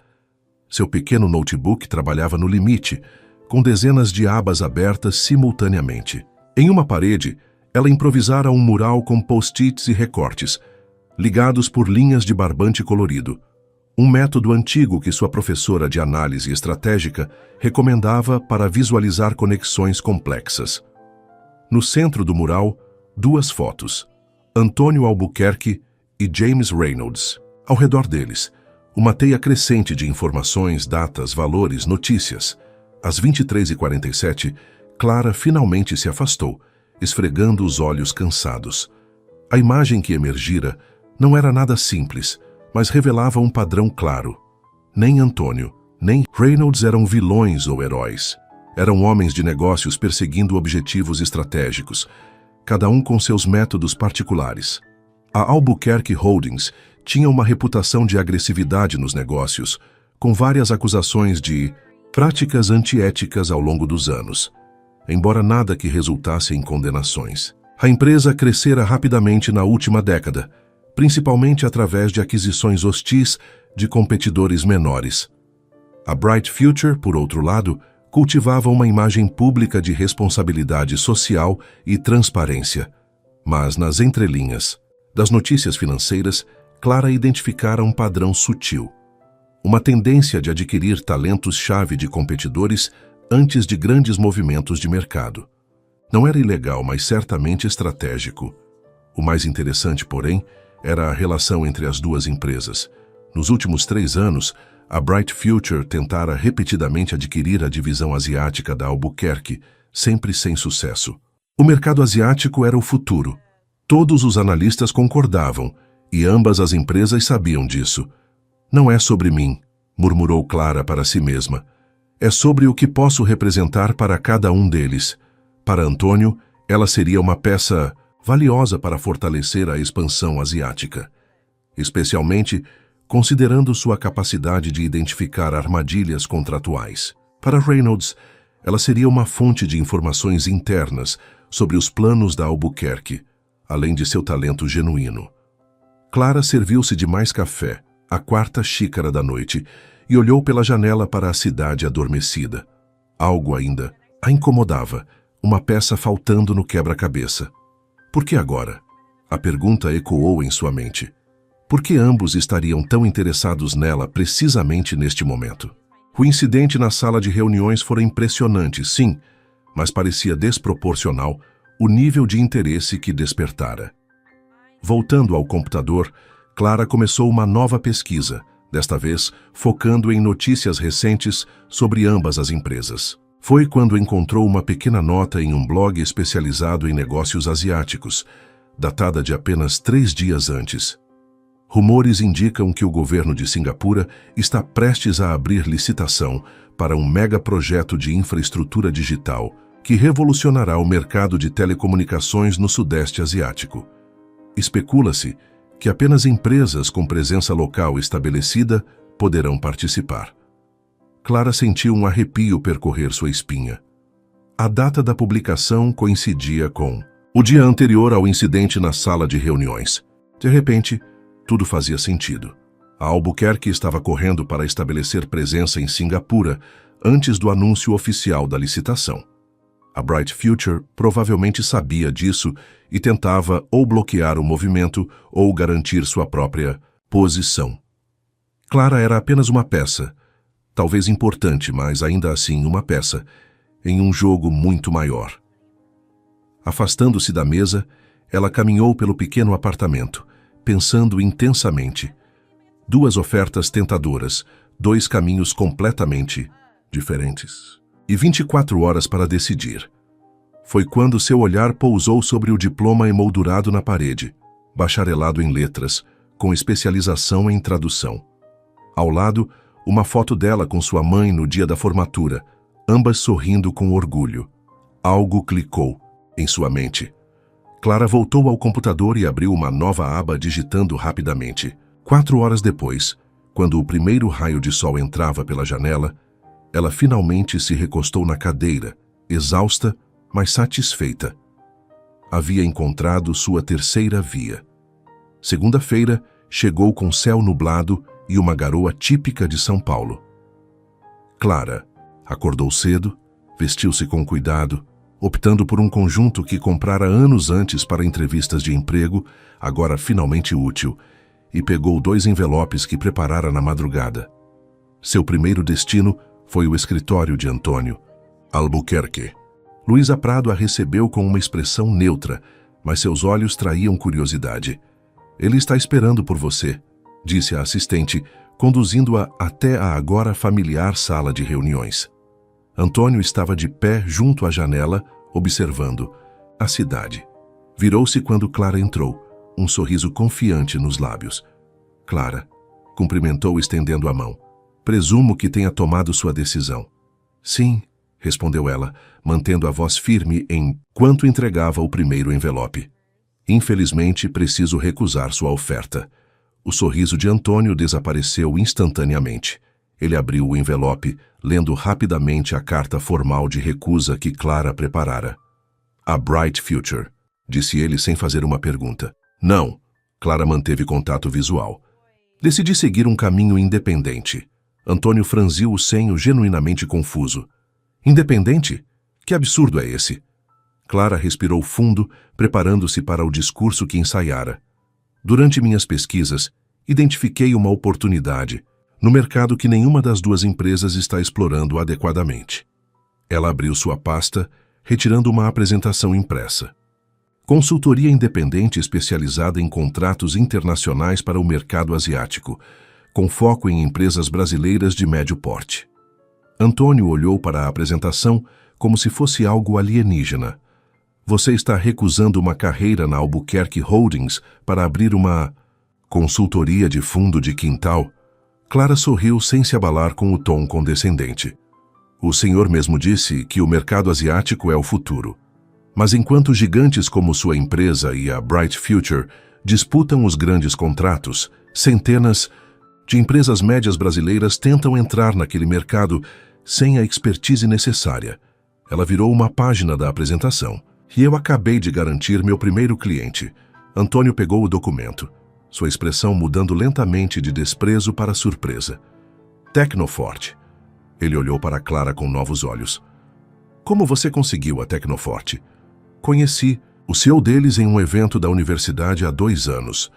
Speaker 1: Seu pequeno notebook trabalhava no limite, com dezenas de abas abertas simultaneamente. Em uma parede, ela improvisara um mural com post-its e recortes, ligados por linhas de barbante colorido. Um método antigo que sua professora de análise estratégica recomendava para visualizar conexões complexas. No centro do mural, 2 fotos, Antônio Albuquerque e James Reynolds. Ao redor deles, uma teia crescente de informações, datas, valores, notícias. Às 23h47, Clara finalmente se afastou, esfregando os olhos cansados. A imagem que emergira não era nada simples, mas revelava um padrão claro. Nem Antônio, nem Reynolds eram vilões ou heróis. Eram homens de negócios perseguindo objetivos estratégicos, cada um com seus métodos particulares. A Albuquerque Holdings tinha uma reputação de agressividade nos negócios, com várias acusações de práticas antiéticas ao longo dos anos, embora nada que resultasse em condenações. A empresa crescera rapidamente na última década, principalmente através de aquisições hostis de competidores menores. A Bright Future, por outro lado, cultivava uma imagem pública de responsabilidade social e transparência. Mas, nas entrelinhas das notícias financeiras, Clara identificara um padrão sutil. Uma tendência de adquirir talentos-chave de competidores antes de grandes movimentos de mercado. Não era ilegal, mas certamente estratégico. O mais interessante, porém, era a relação entre as 2 empresas. Nos últimos 3 anos, a Bright Future tentara repetidamente adquirir a divisão asiática da Albuquerque, sempre sem sucesso. O mercado asiático era o futuro. Todos os analistas concordavam, e ambas as empresas sabiam disso. Não é sobre mim, murmurou Clara para si mesma. É sobre o que posso representar para cada um deles. Para Antônio, ela seria uma peça valiosa para fortalecer a expansão asiática, especialmente considerando sua capacidade de identificar armadilhas contratuais. Para Reynolds, ela seria uma fonte de informações internas sobre os planos da Albuquerque, além de seu talento genuíno. Clara serviu-se de mais café, a 4ª xícara da noite, e olhou pela janela para a cidade adormecida. Algo ainda a incomodava, uma peça faltando no quebra-cabeça. Por que agora? A pergunta ecoou em sua mente. Por que ambos estariam tão interessados nela precisamente neste momento? O incidente na sala de reuniões fora impressionante, sim, mas parecia desproporcional o nível de interesse que despertara. Voltando ao computador, Clara começou uma nova pesquisa, desta vez focando em notícias recentes sobre ambas as empresas. Foi quando encontrou uma pequena nota em um blog especializado em negócios asiáticos, datada de apenas 3 dias antes. Rumores indicam que o governo de Singapura está prestes a abrir licitação para um megaprojeto de infraestrutura digital que revolucionará o mercado de telecomunicações no Sudeste Asiático. Especula-se que apenas empresas com presença local estabelecida poderão participar. Clara sentiu um arrepio percorrer sua espinha. A data da publicação coincidia com o dia anterior ao incidente na sala de reuniões. De repente, tudo fazia sentido. A Albuquerque estava correndo para estabelecer presença em Singapura antes do anúncio oficial da licitação. A Bright Future provavelmente sabia disso e tentava ou bloquear o movimento ou garantir sua própria posição. Clara era apenas uma peça, talvez importante, mas ainda assim uma peça, em um jogo muito maior. Afastando-se da mesa, ela caminhou pelo pequeno apartamento, pensando intensamente. 2 ofertas tentadoras, 2 caminhos completamente diferentes. E 24 horas para decidir. Foi quando seu olhar pousou sobre o diploma emoldurado na parede, bacharelado em letras, com especialização em tradução. Ao lado, uma foto dela com sua mãe no dia da formatura, ambas sorrindo com orgulho. Algo clicou em sua mente. Clara voltou ao computador e abriu uma nova aba digitando rapidamente. 4 horas depois, quando o primeiro raio de sol entrava pela janela, ela finalmente se recostou na cadeira, exausta, mas satisfeita. Havia encontrado sua terceira via. Segunda-feira, chegou com céu nublado e uma garoa típica de São Paulo. Clara acordou cedo, vestiu-se com cuidado, optando por um conjunto que comprara anos antes para entrevistas de emprego, agora finalmente útil, e pegou 2 envelopes que preparara na madrugada. Seu primeiro destino foi o escritório de Antônio, Albuquerque. Luísa Prado a recebeu com uma expressão neutra, mas seus olhos traíam curiosidade. Ele está esperando por você, disse a assistente, conduzindo-a até a agora familiar sala de reuniões. Antônio estava de pé junto à janela, observando a cidade. Virou-se quando Clara entrou, um sorriso confiante nos lábios. Clara cumprimentou estendendo a mão. Presumo que tenha tomado sua decisão. Sim, respondeu ela, mantendo a voz firme enquanto entregava o primeiro envelope. Infelizmente, preciso recusar sua oferta. O sorriso de Antônio desapareceu instantaneamente. Ele abriu o envelope, lendo rapidamente a carta formal de recusa que Clara preparara. A Bright Future, disse ele sem fazer uma pergunta. Não, Clara manteve contato visual. Decidi seguir um caminho independente. Antônio franziu o senho genuinamente confuso. Independente? Que absurdo é esse? Clara respirou fundo, preparando-se para o discurso que ensaiara. Durante minhas pesquisas, identifiquei uma oportunidade no mercado que nenhuma das 2 empresas está explorando adequadamente. Ela abriu sua pasta, retirando uma apresentação impressa. Consultoria independente especializada em contratos internacionais para o mercado asiático, com foco em empresas brasileiras de médio porte. Antônio olhou para a apresentação como se fosse algo alienígena. Você está recusando uma carreira na Albuquerque Holdings para abrir uma consultoria de fundo de quintal? Clara sorriu sem se abalar com o tom condescendente. O senhor mesmo disse que o mercado asiático é o futuro. Mas enquanto gigantes como sua empresa e a Bright Future disputam os grandes contratos, centenas de empresas médias brasileiras tentam entrar naquele mercado sem a expertise necessária. Ela virou uma página da apresentação. E eu acabei de garantir meu primeiro cliente. Antônio pegou o documento, sua expressão mudando lentamente de desprezo para surpresa. Tecnoforte. Ele olhou para Clara com novos olhos. Como você conseguiu a Tecnoforte? Conheci o CEO deles em um evento da universidade há 2 anos.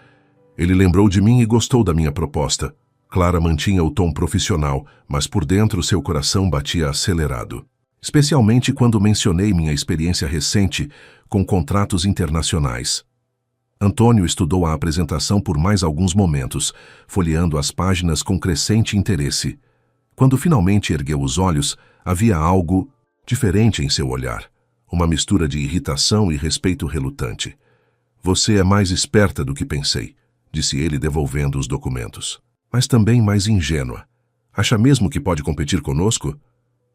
Speaker 1: Ele lembrou de mim e gostou da minha proposta. Clara mantinha o tom profissional, mas por dentro seu coração batia acelerado. Especialmente quando mencionei minha experiência recente com contratos internacionais. Antônio estudou a apresentação por mais alguns momentos, folheando as páginas com crescente interesse. Quando finalmente ergueu os olhos, havia algo diferente em seu olhar, uma mistura de irritação e respeito relutante. Você é mais esperta do que pensei, disse ele devolvendo os documentos. Mas também mais ingênua. Acha mesmo que pode competir conosco?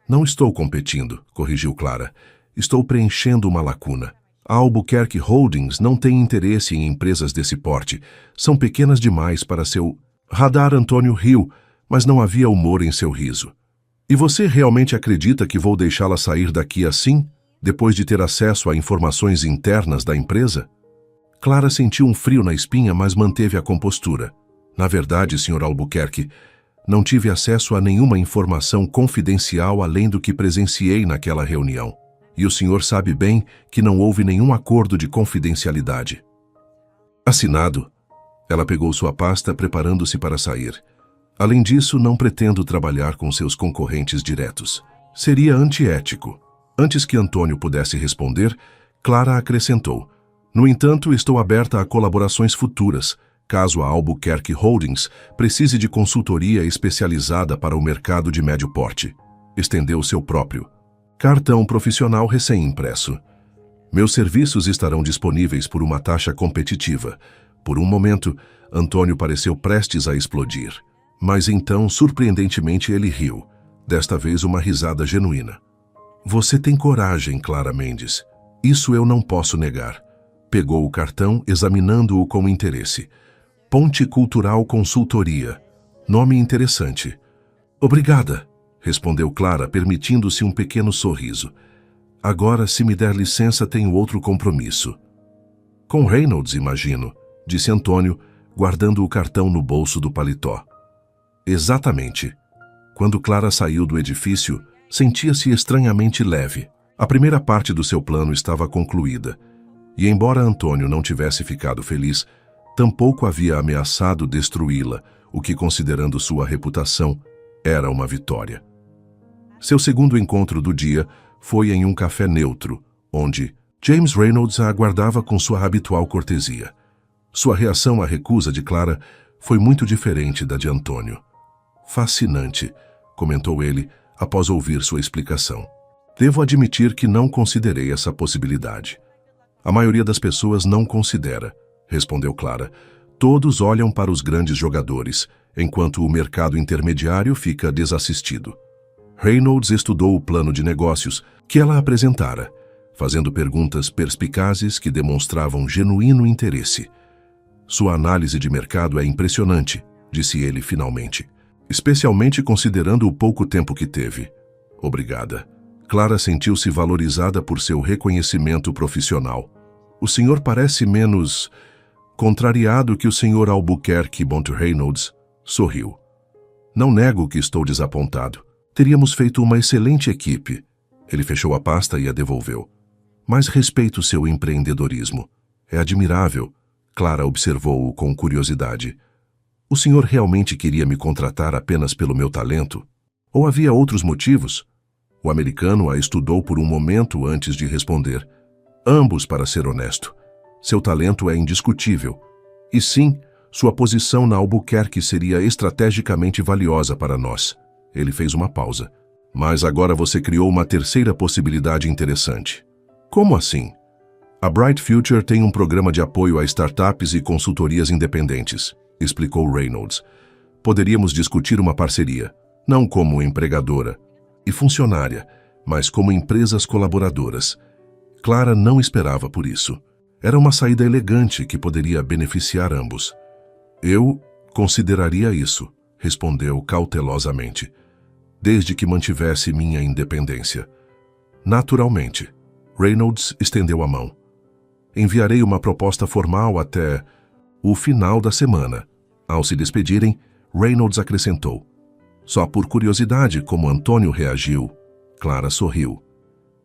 Speaker 1: Não estou competindo, corrigiu Clara. Estou preenchendo uma lacuna. A Albuquerque Holdings não tem interesse em empresas desse porte. São pequenas demais para seu radar. Antônio riu, mas não havia humor em seu riso. E você realmente acredita que vou deixá-la sair daqui assim, depois de ter acesso a informações internas da empresa? Clara sentiu um frio na espinha, mas manteve a compostura. Na verdade, Sr. Albuquerque, não tive acesso a nenhuma informação confidencial além do que presenciei naquela reunião. E o senhor sabe bem que não houve nenhum acordo de confidencialidade. Assinado. Ela pegou sua pasta, preparando-se para sair. Além disso, não pretendo trabalhar com seus concorrentes diretos. Seria antiético. Antes que Antônio pudesse responder, Clara acrescentou: no entanto, estou aberta a colaborações futuras, caso a Albuquerque Holdings precise de consultoria especializada para o mercado de médio porte. Estendeu seu próprio cartão profissional recém-impresso. Meus serviços estarão disponíveis por uma taxa competitiva. Por um momento, Antônio pareceu prestes a explodir. Mas então, surpreendentemente, ele riu. Desta vez, uma risada genuína. Você tem coragem, Clara Mendes. Isso eu não posso negar. Pegou o cartão, examinando-o com interesse. Ponte Cultural Consultoria. Nome interessante. Obrigada, respondeu Clara, permitindo-se um pequeno sorriso. Agora, se me der licença, tenho outro compromisso. Com Reynolds, imagino, disse Antônio, guardando o cartão no bolso do paletó. Exatamente. Quando Clara saiu do edifício, sentia-se estranhamente leve. A primeira parte do seu plano estava concluída. E embora Antônio não tivesse ficado feliz, tampouco havia ameaçado destruí-la, o que, considerando sua reputação, era uma vitória. Seu segundo encontro do dia foi em um café neutro, onde James Reynolds a aguardava com sua habitual cortesia. Sua reação à recusa de Clara foi muito diferente da de Antônio. Fascinante, comentou ele, após ouvir sua explicação. Devo admitir que não considerei essa possibilidade. A maioria das pessoas não considera, respondeu Clara. Todos olham para os grandes jogadores, enquanto o mercado intermediário fica desassistido. Reynolds estudou o plano de negócios que ela apresentara, fazendo perguntas perspicazes que demonstravam genuíno interesse. Sua análise de mercado é impressionante, disse ele finalmente, especialmente considerando o pouco tempo que teve. Obrigada. Clara sentiu-se valorizada por seu reconhecimento profissional. O senhor parece menos contrariado que o senhor Albuquerque Reynolds, sorriu. Não nego que estou desapontado. Teríamos feito uma excelente equipe. Ele fechou a pasta e a devolveu. Mas respeito seu empreendedorismo. É admirável. Clara observou-o com curiosidade. O senhor realmente queria me contratar apenas pelo meu talento? Ou havia outros motivos? O americano a estudou por um momento antes de responder. Ambos, para ser honesto. Seu talento é indiscutível. E sim, sua posição na Albuquerque seria estrategicamente valiosa para nós. Ele fez uma pausa. Mas agora você criou uma terceira possibilidade interessante. Como assim? A Bright Future tem um programa de apoio a startups e consultorias independentes, explicou Reynolds. Poderíamos discutir uma parceria, não como empregadora e funcionária, mas como empresas colaboradoras. Clara não esperava por isso. Era uma saída elegante que poderia beneficiar ambos. Eu consideraria isso, respondeu cautelosamente, desde que mantivesse minha independência. Naturalmente. Reynolds estendeu a mão. Enviarei uma proposta formal até o final da semana. Ao se despedirem, Reynolds acrescentou. Só por curiosidade como Antônio reagiu. Clara sorriu.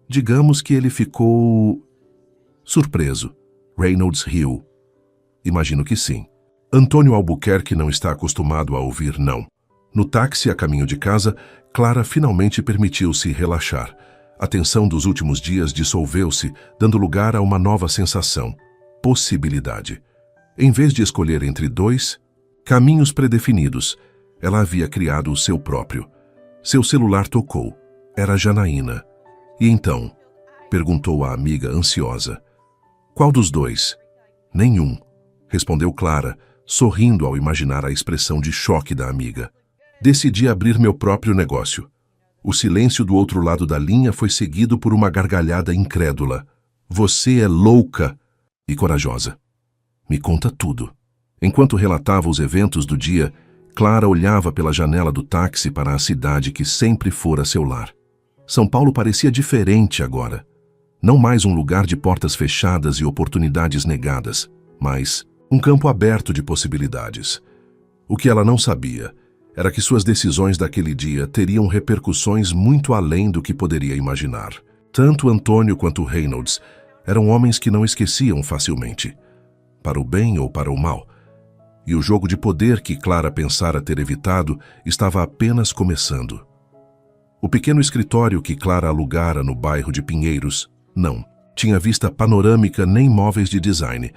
Speaker 1: Digamos que ele ficou surpreso. Reynolds riu. Imagino que sim. Antônio Albuquerque não está acostumado a ouvir não. No táxi a caminho de casa, Clara finalmente permitiu-se relaxar. A tensão dos últimos dias dissolveu-se, dando lugar a uma nova sensação, possibilidade. Em vez de escolher entre dois caminhos predefinidos, ela havia criado o seu próprio. Seu celular tocou. Era Janaína. E então? Perguntou a amiga ansiosa. Qual dos dois? Nenhum, respondeu Clara, sorrindo ao imaginar a expressão de choque da amiga. Decidi abrir meu próprio negócio. O silêncio do outro lado da linha foi seguido por uma gargalhada incrédula. Você é louca e corajosa. Me conta tudo. Enquanto relatava os eventos do dia, Clara olhava pela janela do táxi para a cidade que sempre fora seu lar. São Paulo parecia diferente agora. Não mais um lugar de portas fechadas e oportunidades negadas, mas um campo aberto de possibilidades. O que ela não sabia era que suas decisões daquele dia teriam repercussões muito além do que poderia imaginar. Tanto Antônio quanto Reynolds eram homens que não esqueciam facilmente, para o bem ou para o mal. E o jogo de poder que Clara pensara ter evitado estava apenas começando. O pequeno escritório que Clara alugara no bairro de Pinheiros não tinha vista panorâmica nem móveis de design,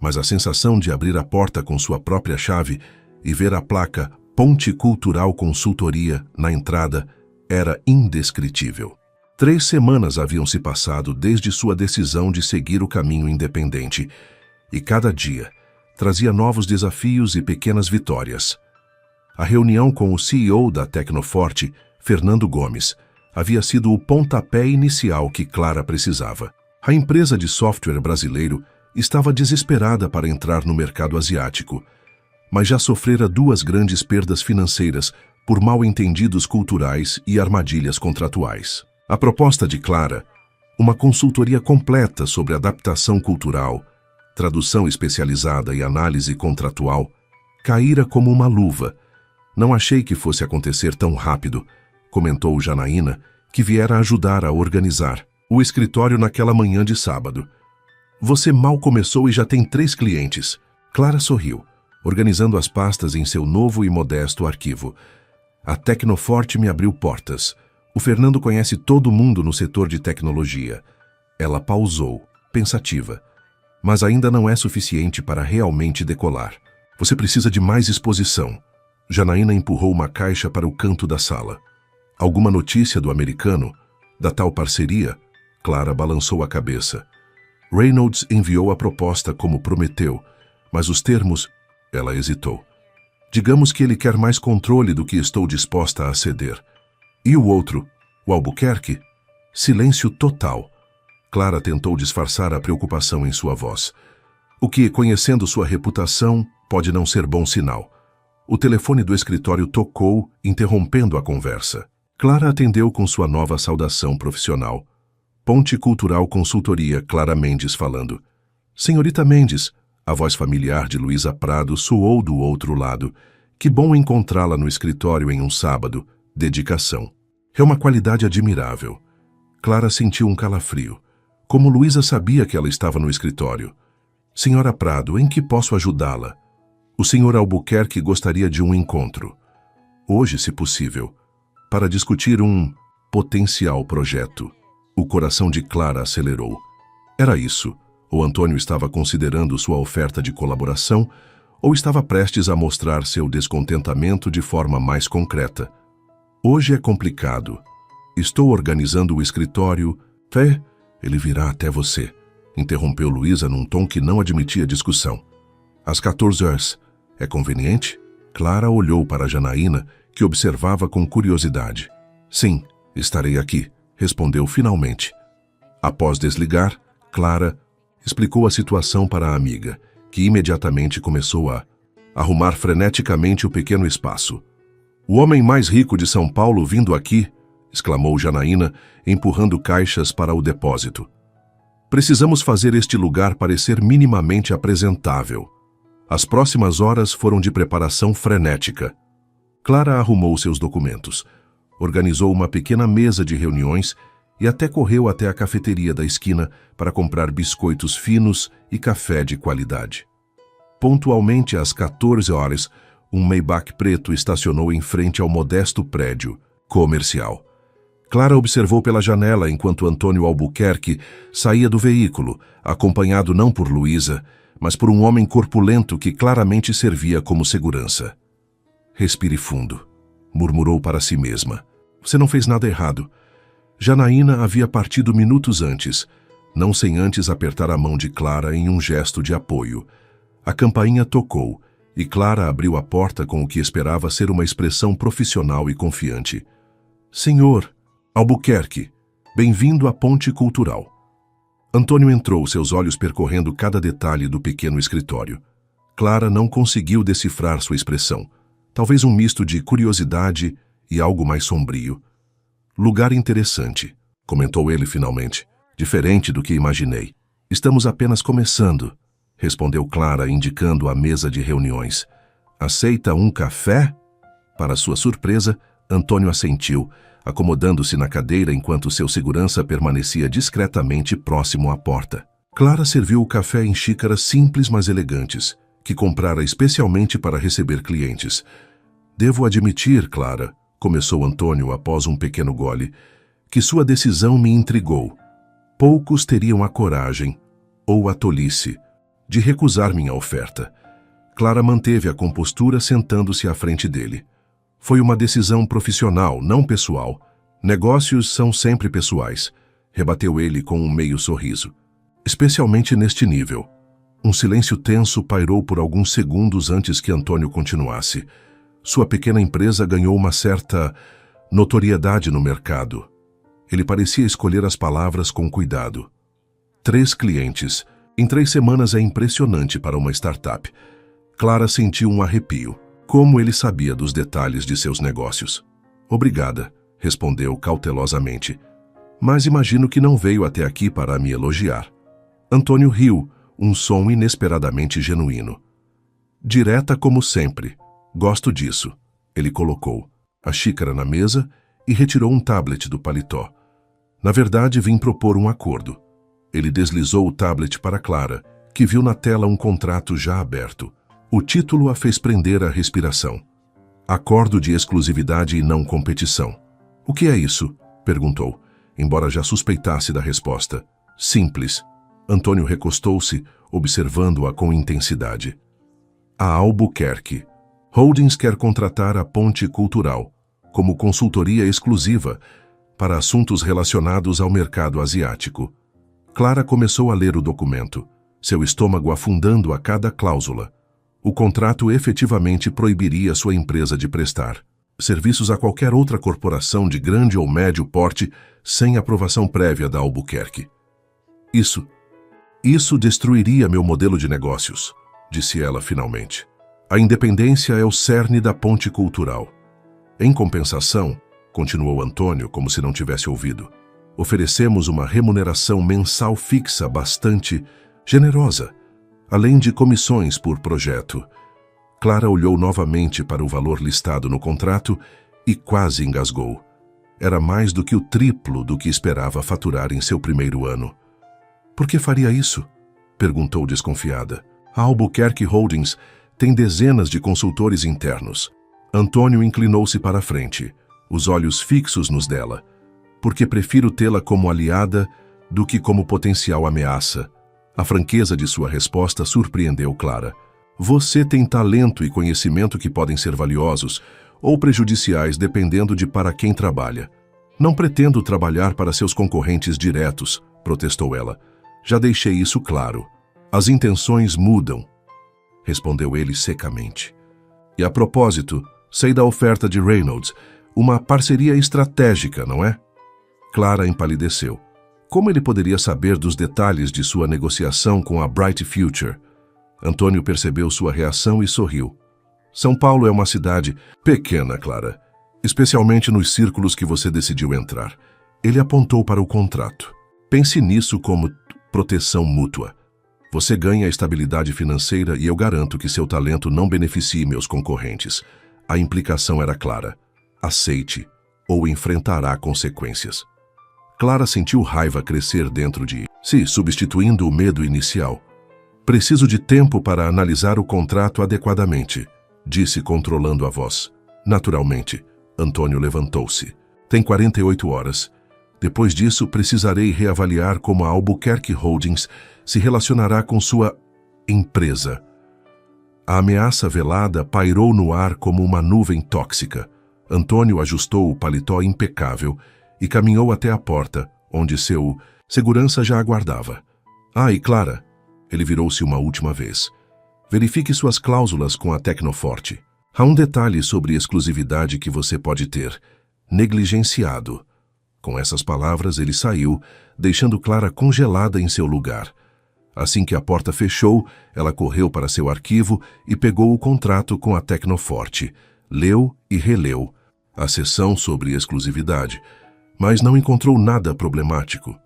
Speaker 1: mas a sensação de abrir a porta com sua própria chave e ver a placa Ponte Cultural Consultoria na entrada era indescritível. 3 semanas haviam se passado desde sua decisão de seguir o caminho independente, e cada dia trazia novos desafios e pequenas vitórias. A reunião com o CEO da Tecnoforte, Fernando Gomes, havia sido o pontapé inicial que Clara precisava. A empresa de software brasileiro estava desesperada para entrar no mercado asiático, mas já sofrera 2 grandes perdas financeiras por mal-entendidos culturais e armadilhas contratuais. A proposta de Clara, uma consultoria completa sobre adaptação cultural, tradução especializada e análise contratual, caíra como uma luva. Não achei que fosse acontecer tão rápido, comentou Janaína, que viera ajudar a organizar o escritório naquela manhã de sábado. Você mal começou e já tem 3 clientes. Clara sorriu, organizando as pastas em seu novo e modesto arquivo. A Tecnoforte me abriu portas. O Fernando conhece todo mundo no setor de tecnologia. Ela pausou, pensativa. Mas ainda não é suficiente para realmente decolar. Você precisa de mais exposição. Janaína empurrou uma caixa para o canto da sala. Alguma notícia do americano? Da tal parceria? Clara balançou a cabeça. Reynolds enviou a proposta como prometeu, mas os termos... Ela hesitou. Digamos que ele quer mais controle do que estou disposta a ceder. E o outro? O Albuquerque? Silêncio total. Clara tentou disfarçar a preocupação em sua voz. O que, conhecendo sua reputação, pode não ser bom sinal. O telefone do escritório tocou, interrompendo a conversa. Clara atendeu com sua nova saudação profissional. Ponte Cultural Consultoria, Clara Mendes falando. Senhorita Mendes, a voz familiar de Luísa Prado soou do outro lado. Que bom encontrá-la no escritório em um sábado. Dedicação. É uma qualidade admirável. Clara sentiu um calafrio. Como Luísa sabia que ela estava no escritório. Senhora Prado, em que posso ajudá-la? O senhor Albuquerque gostaria de um encontro. Hoje, se possível, para discutir um potencial projeto. O coração de Clara acelerou. Era isso. O Antônio estava considerando sua oferta de colaboração ou estava prestes a mostrar seu descontentamento de forma mais concreta. Hoje é complicado. Estou organizando o escritório. Ele virá até você, interrompeu Luísa num tom que não admitia discussão. Às 14 horas. É conveniente? Clara olhou para Janaína, que observava com curiosidade. Sim, estarei aqui, respondeu finalmente. Após desligar, Clara explicou a situação para a amiga, que imediatamente começou a arrumar freneticamente o pequeno espaço. O homem mais rico de São Paulo vindo aqui, exclamou Janaína, empurrando caixas para o depósito. Precisamos fazer este lugar parecer minimamente apresentável. As próximas horas foram de preparação frenética. Clara arrumou seus documentos, organizou uma pequena mesa de reuniões e até correu até a cafeteria da esquina para comprar biscoitos finos e café de qualidade. Pontualmente às 14 horas, um Maybach preto estacionou em frente ao modesto prédio comercial. Clara observou pela janela enquanto Antônio Albuquerque saía do veículo, acompanhado não por Luísa, mas por um homem corpulento que claramente servia como segurança. Respire fundo, murmurou para si mesma. Você não fez nada errado. Janaína havia partido minutos antes, não sem antes apertar a mão de Clara em um gesto de apoio. A campainha tocou e Clara abriu a porta com o que esperava ser uma expressão profissional e confiante. Senhor Albuquerque, bem-vindo à Ponte Cultural. Antônio entrou, seus olhos percorrendo cada detalhe do pequeno escritório. Clara não conseguiu decifrar sua expressão. Talvez um misto de curiosidade e algo mais sombrio. Lugar interessante, comentou ele finalmente. Diferente do que imaginei. Estamos apenas começando, respondeu Clara, indicando a mesa de reuniões. Aceita um café? Para sua surpresa, Antônio assentiu, acomodando-se na cadeira enquanto seu segurança permanecia discretamente próximo à porta. Clara serviu o café em xícaras simples mas elegantes, que comprara especialmente para receber clientes. Devo admitir, Clara, começou Antônio após um pequeno gole, que sua decisão me intrigou. Poucos teriam a coragem, ou a tolice, de recusar minha oferta. Clara manteve a compostura sentando-se à frente dele. Foi uma decisão profissional, não pessoal. Negócios são sempre pessoais, rebateu ele com um meio sorriso. Especialmente neste nível. Um silêncio tenso pairou por alguns segundos antes que Antônio continuasse. Sua pequena empresa ganhou uma certa notoriedade no mercado. Ele parecia escolher as palavras com cuidado. 3 clientes. Em 3 semanas é impressionante para uma startup. Clara sentiu um arrepio. Como ele sabia dos detalhes de seus negócios? Obrigada, respondeu cautelosamente. Mas imagino que não veio até aqui para me elogiar. Antônio riu, um som inesperadamente genuíno. Direta como sempre. Gosto disso. Ele colocou a xícara na mesa e retirou um tablet do paletó. Na verdade, vim propor um acordo. Ele deslizou o tablet para Clara, que viu na tela um contrato já aberto. O título a fez prender a respiração. Acordo de exclusividade e não competição. O que é isso? Perguntou, embora já suspeitasse da resposta. Simples. Antônio recostou-se, observando-a com intensidade. A Albuquerque Holdings quer contratar a Ponte Cultural como consultoria exclusiva para assuntos relacionados ao mercado asiático. Clara começou a ler o documento, seu estômago afundando a cada cláusula. O contrato efetivamente proibiria sua empresa de prestar serviços a qualquer outra corporação de grande ou médio porte sem aprovação prévia da Albuquerque. Isso destruiria meu modelo de negócios, disse ela finalmente. A independência é o cerne da Ponte Cultural. Em compensação, continuou Antônio como se não tivesse ouvido, oferecemos uma remuneração mensal fixa bastante generosa, além de comissões por projeto. Clara olhou novamente para o valor listado no contrato e quase engasgou. Era mais do que o triplo do que esperava faturar em seu primeiro ano. Por que faria isso? Perguntou desconfiada. A Albuquerque Holdings tem dezenas de consultores internos. Antônio inclinou-se para a frente, os olhos fixos nos dela. Porque prefiro tê-la como aliada do que como potencial ameaça. A franqueza de sua resposta surpreendeu Clara. Você tem talento e conhecimento que podem ser valiosos ou prejudiciais dependendo de para quem trabalha. Não pretendo trabalhar para seus concorrentes diretos, protestou ela. Já deixei isso claro. As intenções mudam, respondeu ele secamente. E a propósito, sei da oferta de Reynolds, uma parceria estratégica, não é? Clara empalideceu. Como ele poderia saber dos detalhes de sua negociação com a Bright Future? Antônio percebeu sua reação e sorriu. São Paulo é uma cidade pequena, Clara, especialmente nos círculos que você decidiu entrar. Ele apontou para o contrato. Pense nisso como proteção mútua. Você ganha a estabilidade financeira e eu garanto que seu talento não beneficie meus concorrentes. A implicação era clara. Aceite ou enfrentará consequências. Clara sentiu raiva crescer dentro de si, substituindo o medo inicial. Preciso de tempo para analisar o contrato adequadamente, disse controlando a voz. Naturalmente, Antônio levantou-se. Tem 48 horas. Depois disso, precisarei reavaliar como a Albuquerque Holdings se relacionará com sua empresa. A ameaça velada pairou no ar como uma nuvem tóxica. Antônio ajustou o paletó impecável e caminhou até a porta, onde seu segurança já aguardava. Ah, e Clara, ele virou-se uma última vez. Verifique suas cláusulas com a Tecnoforte. Há um detalhe sobre exclusividade que você pode ter. Negligenciado. Com essas palavras, ele saiu, deixando Clara congelada em seu lugar. Assim que a porta fechou, ela correu para seu arquivo e pegou o contrato com a Tecnoforte. Leu e releu a seção sobre exclusividade, mas não encontrou nada problemático,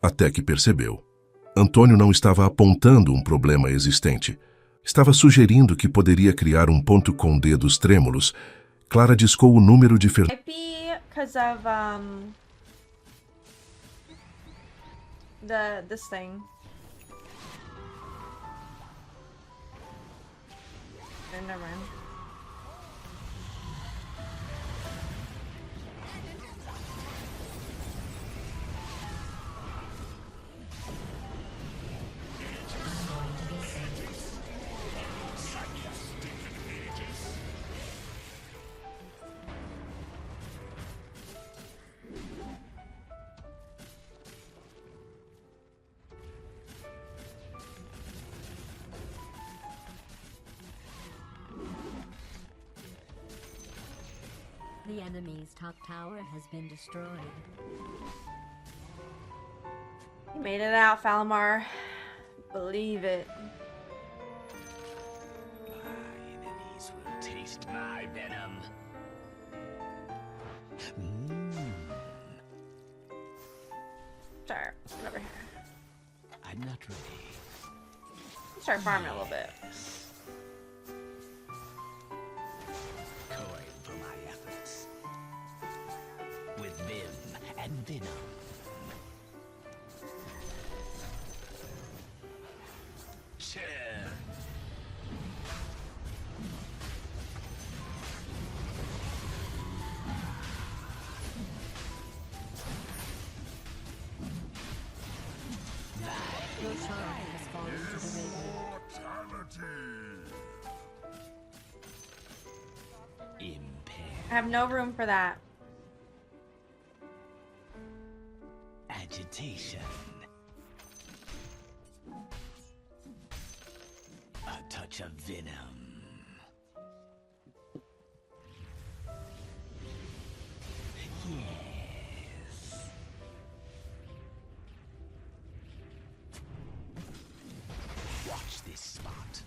Speaker 1: até que percebeu. Antônio não estava apontando um problema existente. Estava sugerindo que poderia criar um ponto com dedos trêmulos. Clara discou o número de
Speaker 2: Might be because of this thing. Never mind.
Speaker 3: The enemy's top tower has been destroyed.
Speaker 2: You made it out, Falamar. Believe it.
Speaker 4: My enemies will taste my venom.
Speaker 2: Start over here.
Speaker 4: I'm not ready.
Speaker 2: Start farming a little bit.
Speaker 4: Coin for my efforts. With vim and venom. Churn.
Speaker 3: Your shrine has fallen to the radiant.
Speaker 2: I have no room for that.
Speaker 4: Agitation. A touch of venom. Yes. Watch this spot.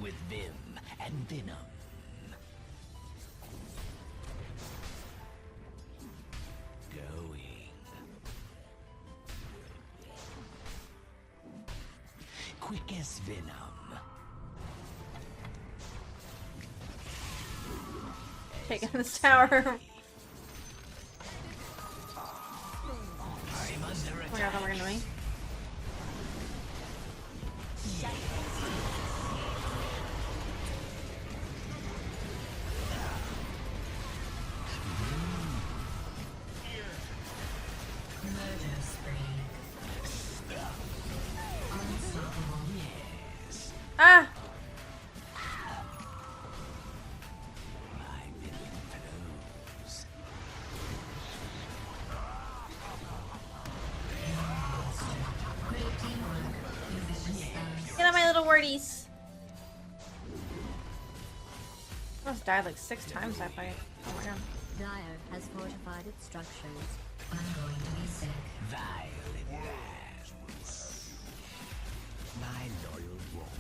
Speaker 4: With vim and venom. Going. Quick as venom.
Speaker 2: Taking this tower.
Speaker 4: I'm under
Speaker 2: Oh my god, that we're gonna me. Ah!
Speaker 4: My minion flows.
Speaker 2: Get on my little wordies. I almost died like 6 times that fight. Oh my god.
Speaker 3: Dire has fortified its structures.
Speaker 4: Vile advance. My loyal wolf.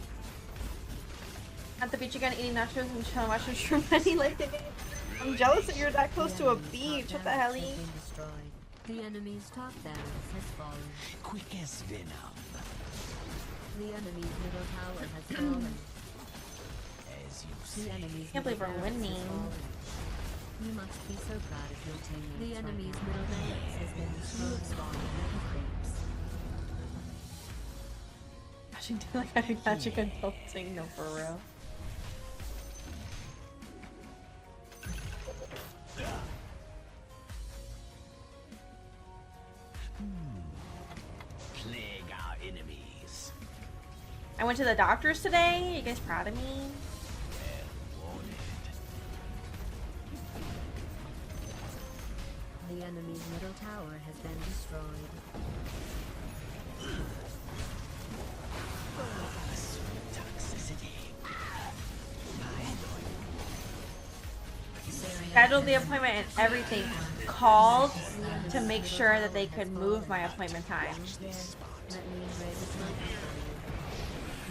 Speaker 2: At the beach again, eating nachos and chilling, watching Shroomani like the game. I'm jealous that you're that close to a beach. What the hell?
Speaker 3: Has been destroyed. The enemy's top barracks has fallen.
Speaker 4: Quick as venom.
Speaker 3: The enemy's middle tower has fallen.
Speaker 4: As you
Speaker 3: The
Speaker 4: say.
Speaker 3: enemy's
Speaker 2: Can't believe
Speaker 3: middle
Speaker 2: we're
Speaker 3: barracks has
Speaker 2: winning.
Speaker 3: fallen. You must be so proud of your teammates. The enemy's middle barracks has been destroyed. Spawning mega creeps.
Speaker 2: I should do like a magic adulting. No, for real. I went to the doctor's today. You guys proud of me?
Speaker 3: The enemy's middle tower has been destroyed.
Speaker 2: Scheduled the appointment and everything. Called to make sure that they could move my appointment time.
Speaker 3: Yes, let me raise a token for you.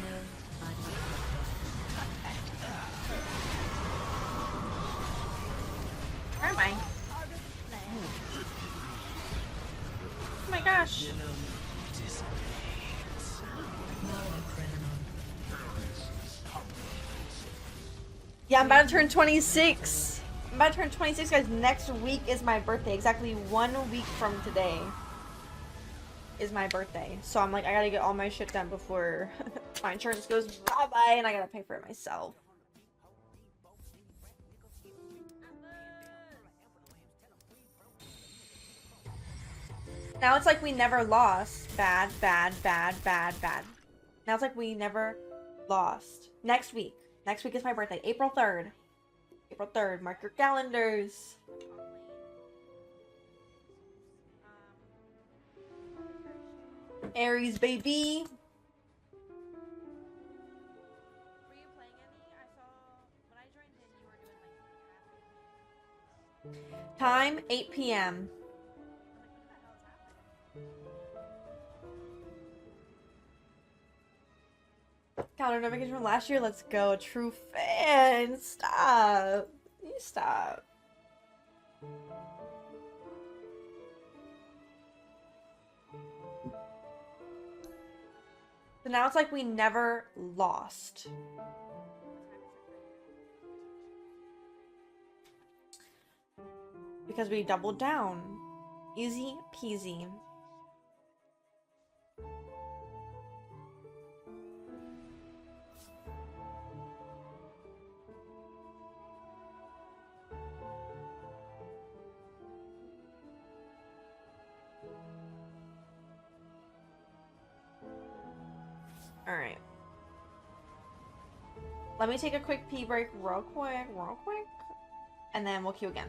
Speaker 3: No body.
Speaker 2: Where am I? Oh my gosh. Yeah, I'm about to turn 26. I'm about to turn 26, guys. Next week is my birthday. Exactly 1 week from today is my birthday. So I'm like, I gotta get all my shit done before my insurance goes bye-bye and I gotta pay for it myself. Now it's like we never lost. Bad, bad, bad, bad, bad. Now it's like we never lost. Next week. Next week is my birthday. April 3rd. April 3rd. Mark your calendars. Aries, baby. Were you playing any? I saw when I joined in, you were doing like time 8 p.m. Counter notification from last year. Let's go. True fan. Stop. You stop. So now it's like we never lost. Because we doubled down. Easy peasy. Alright. Let me take a quick pee break real quick. And then we'll queue again.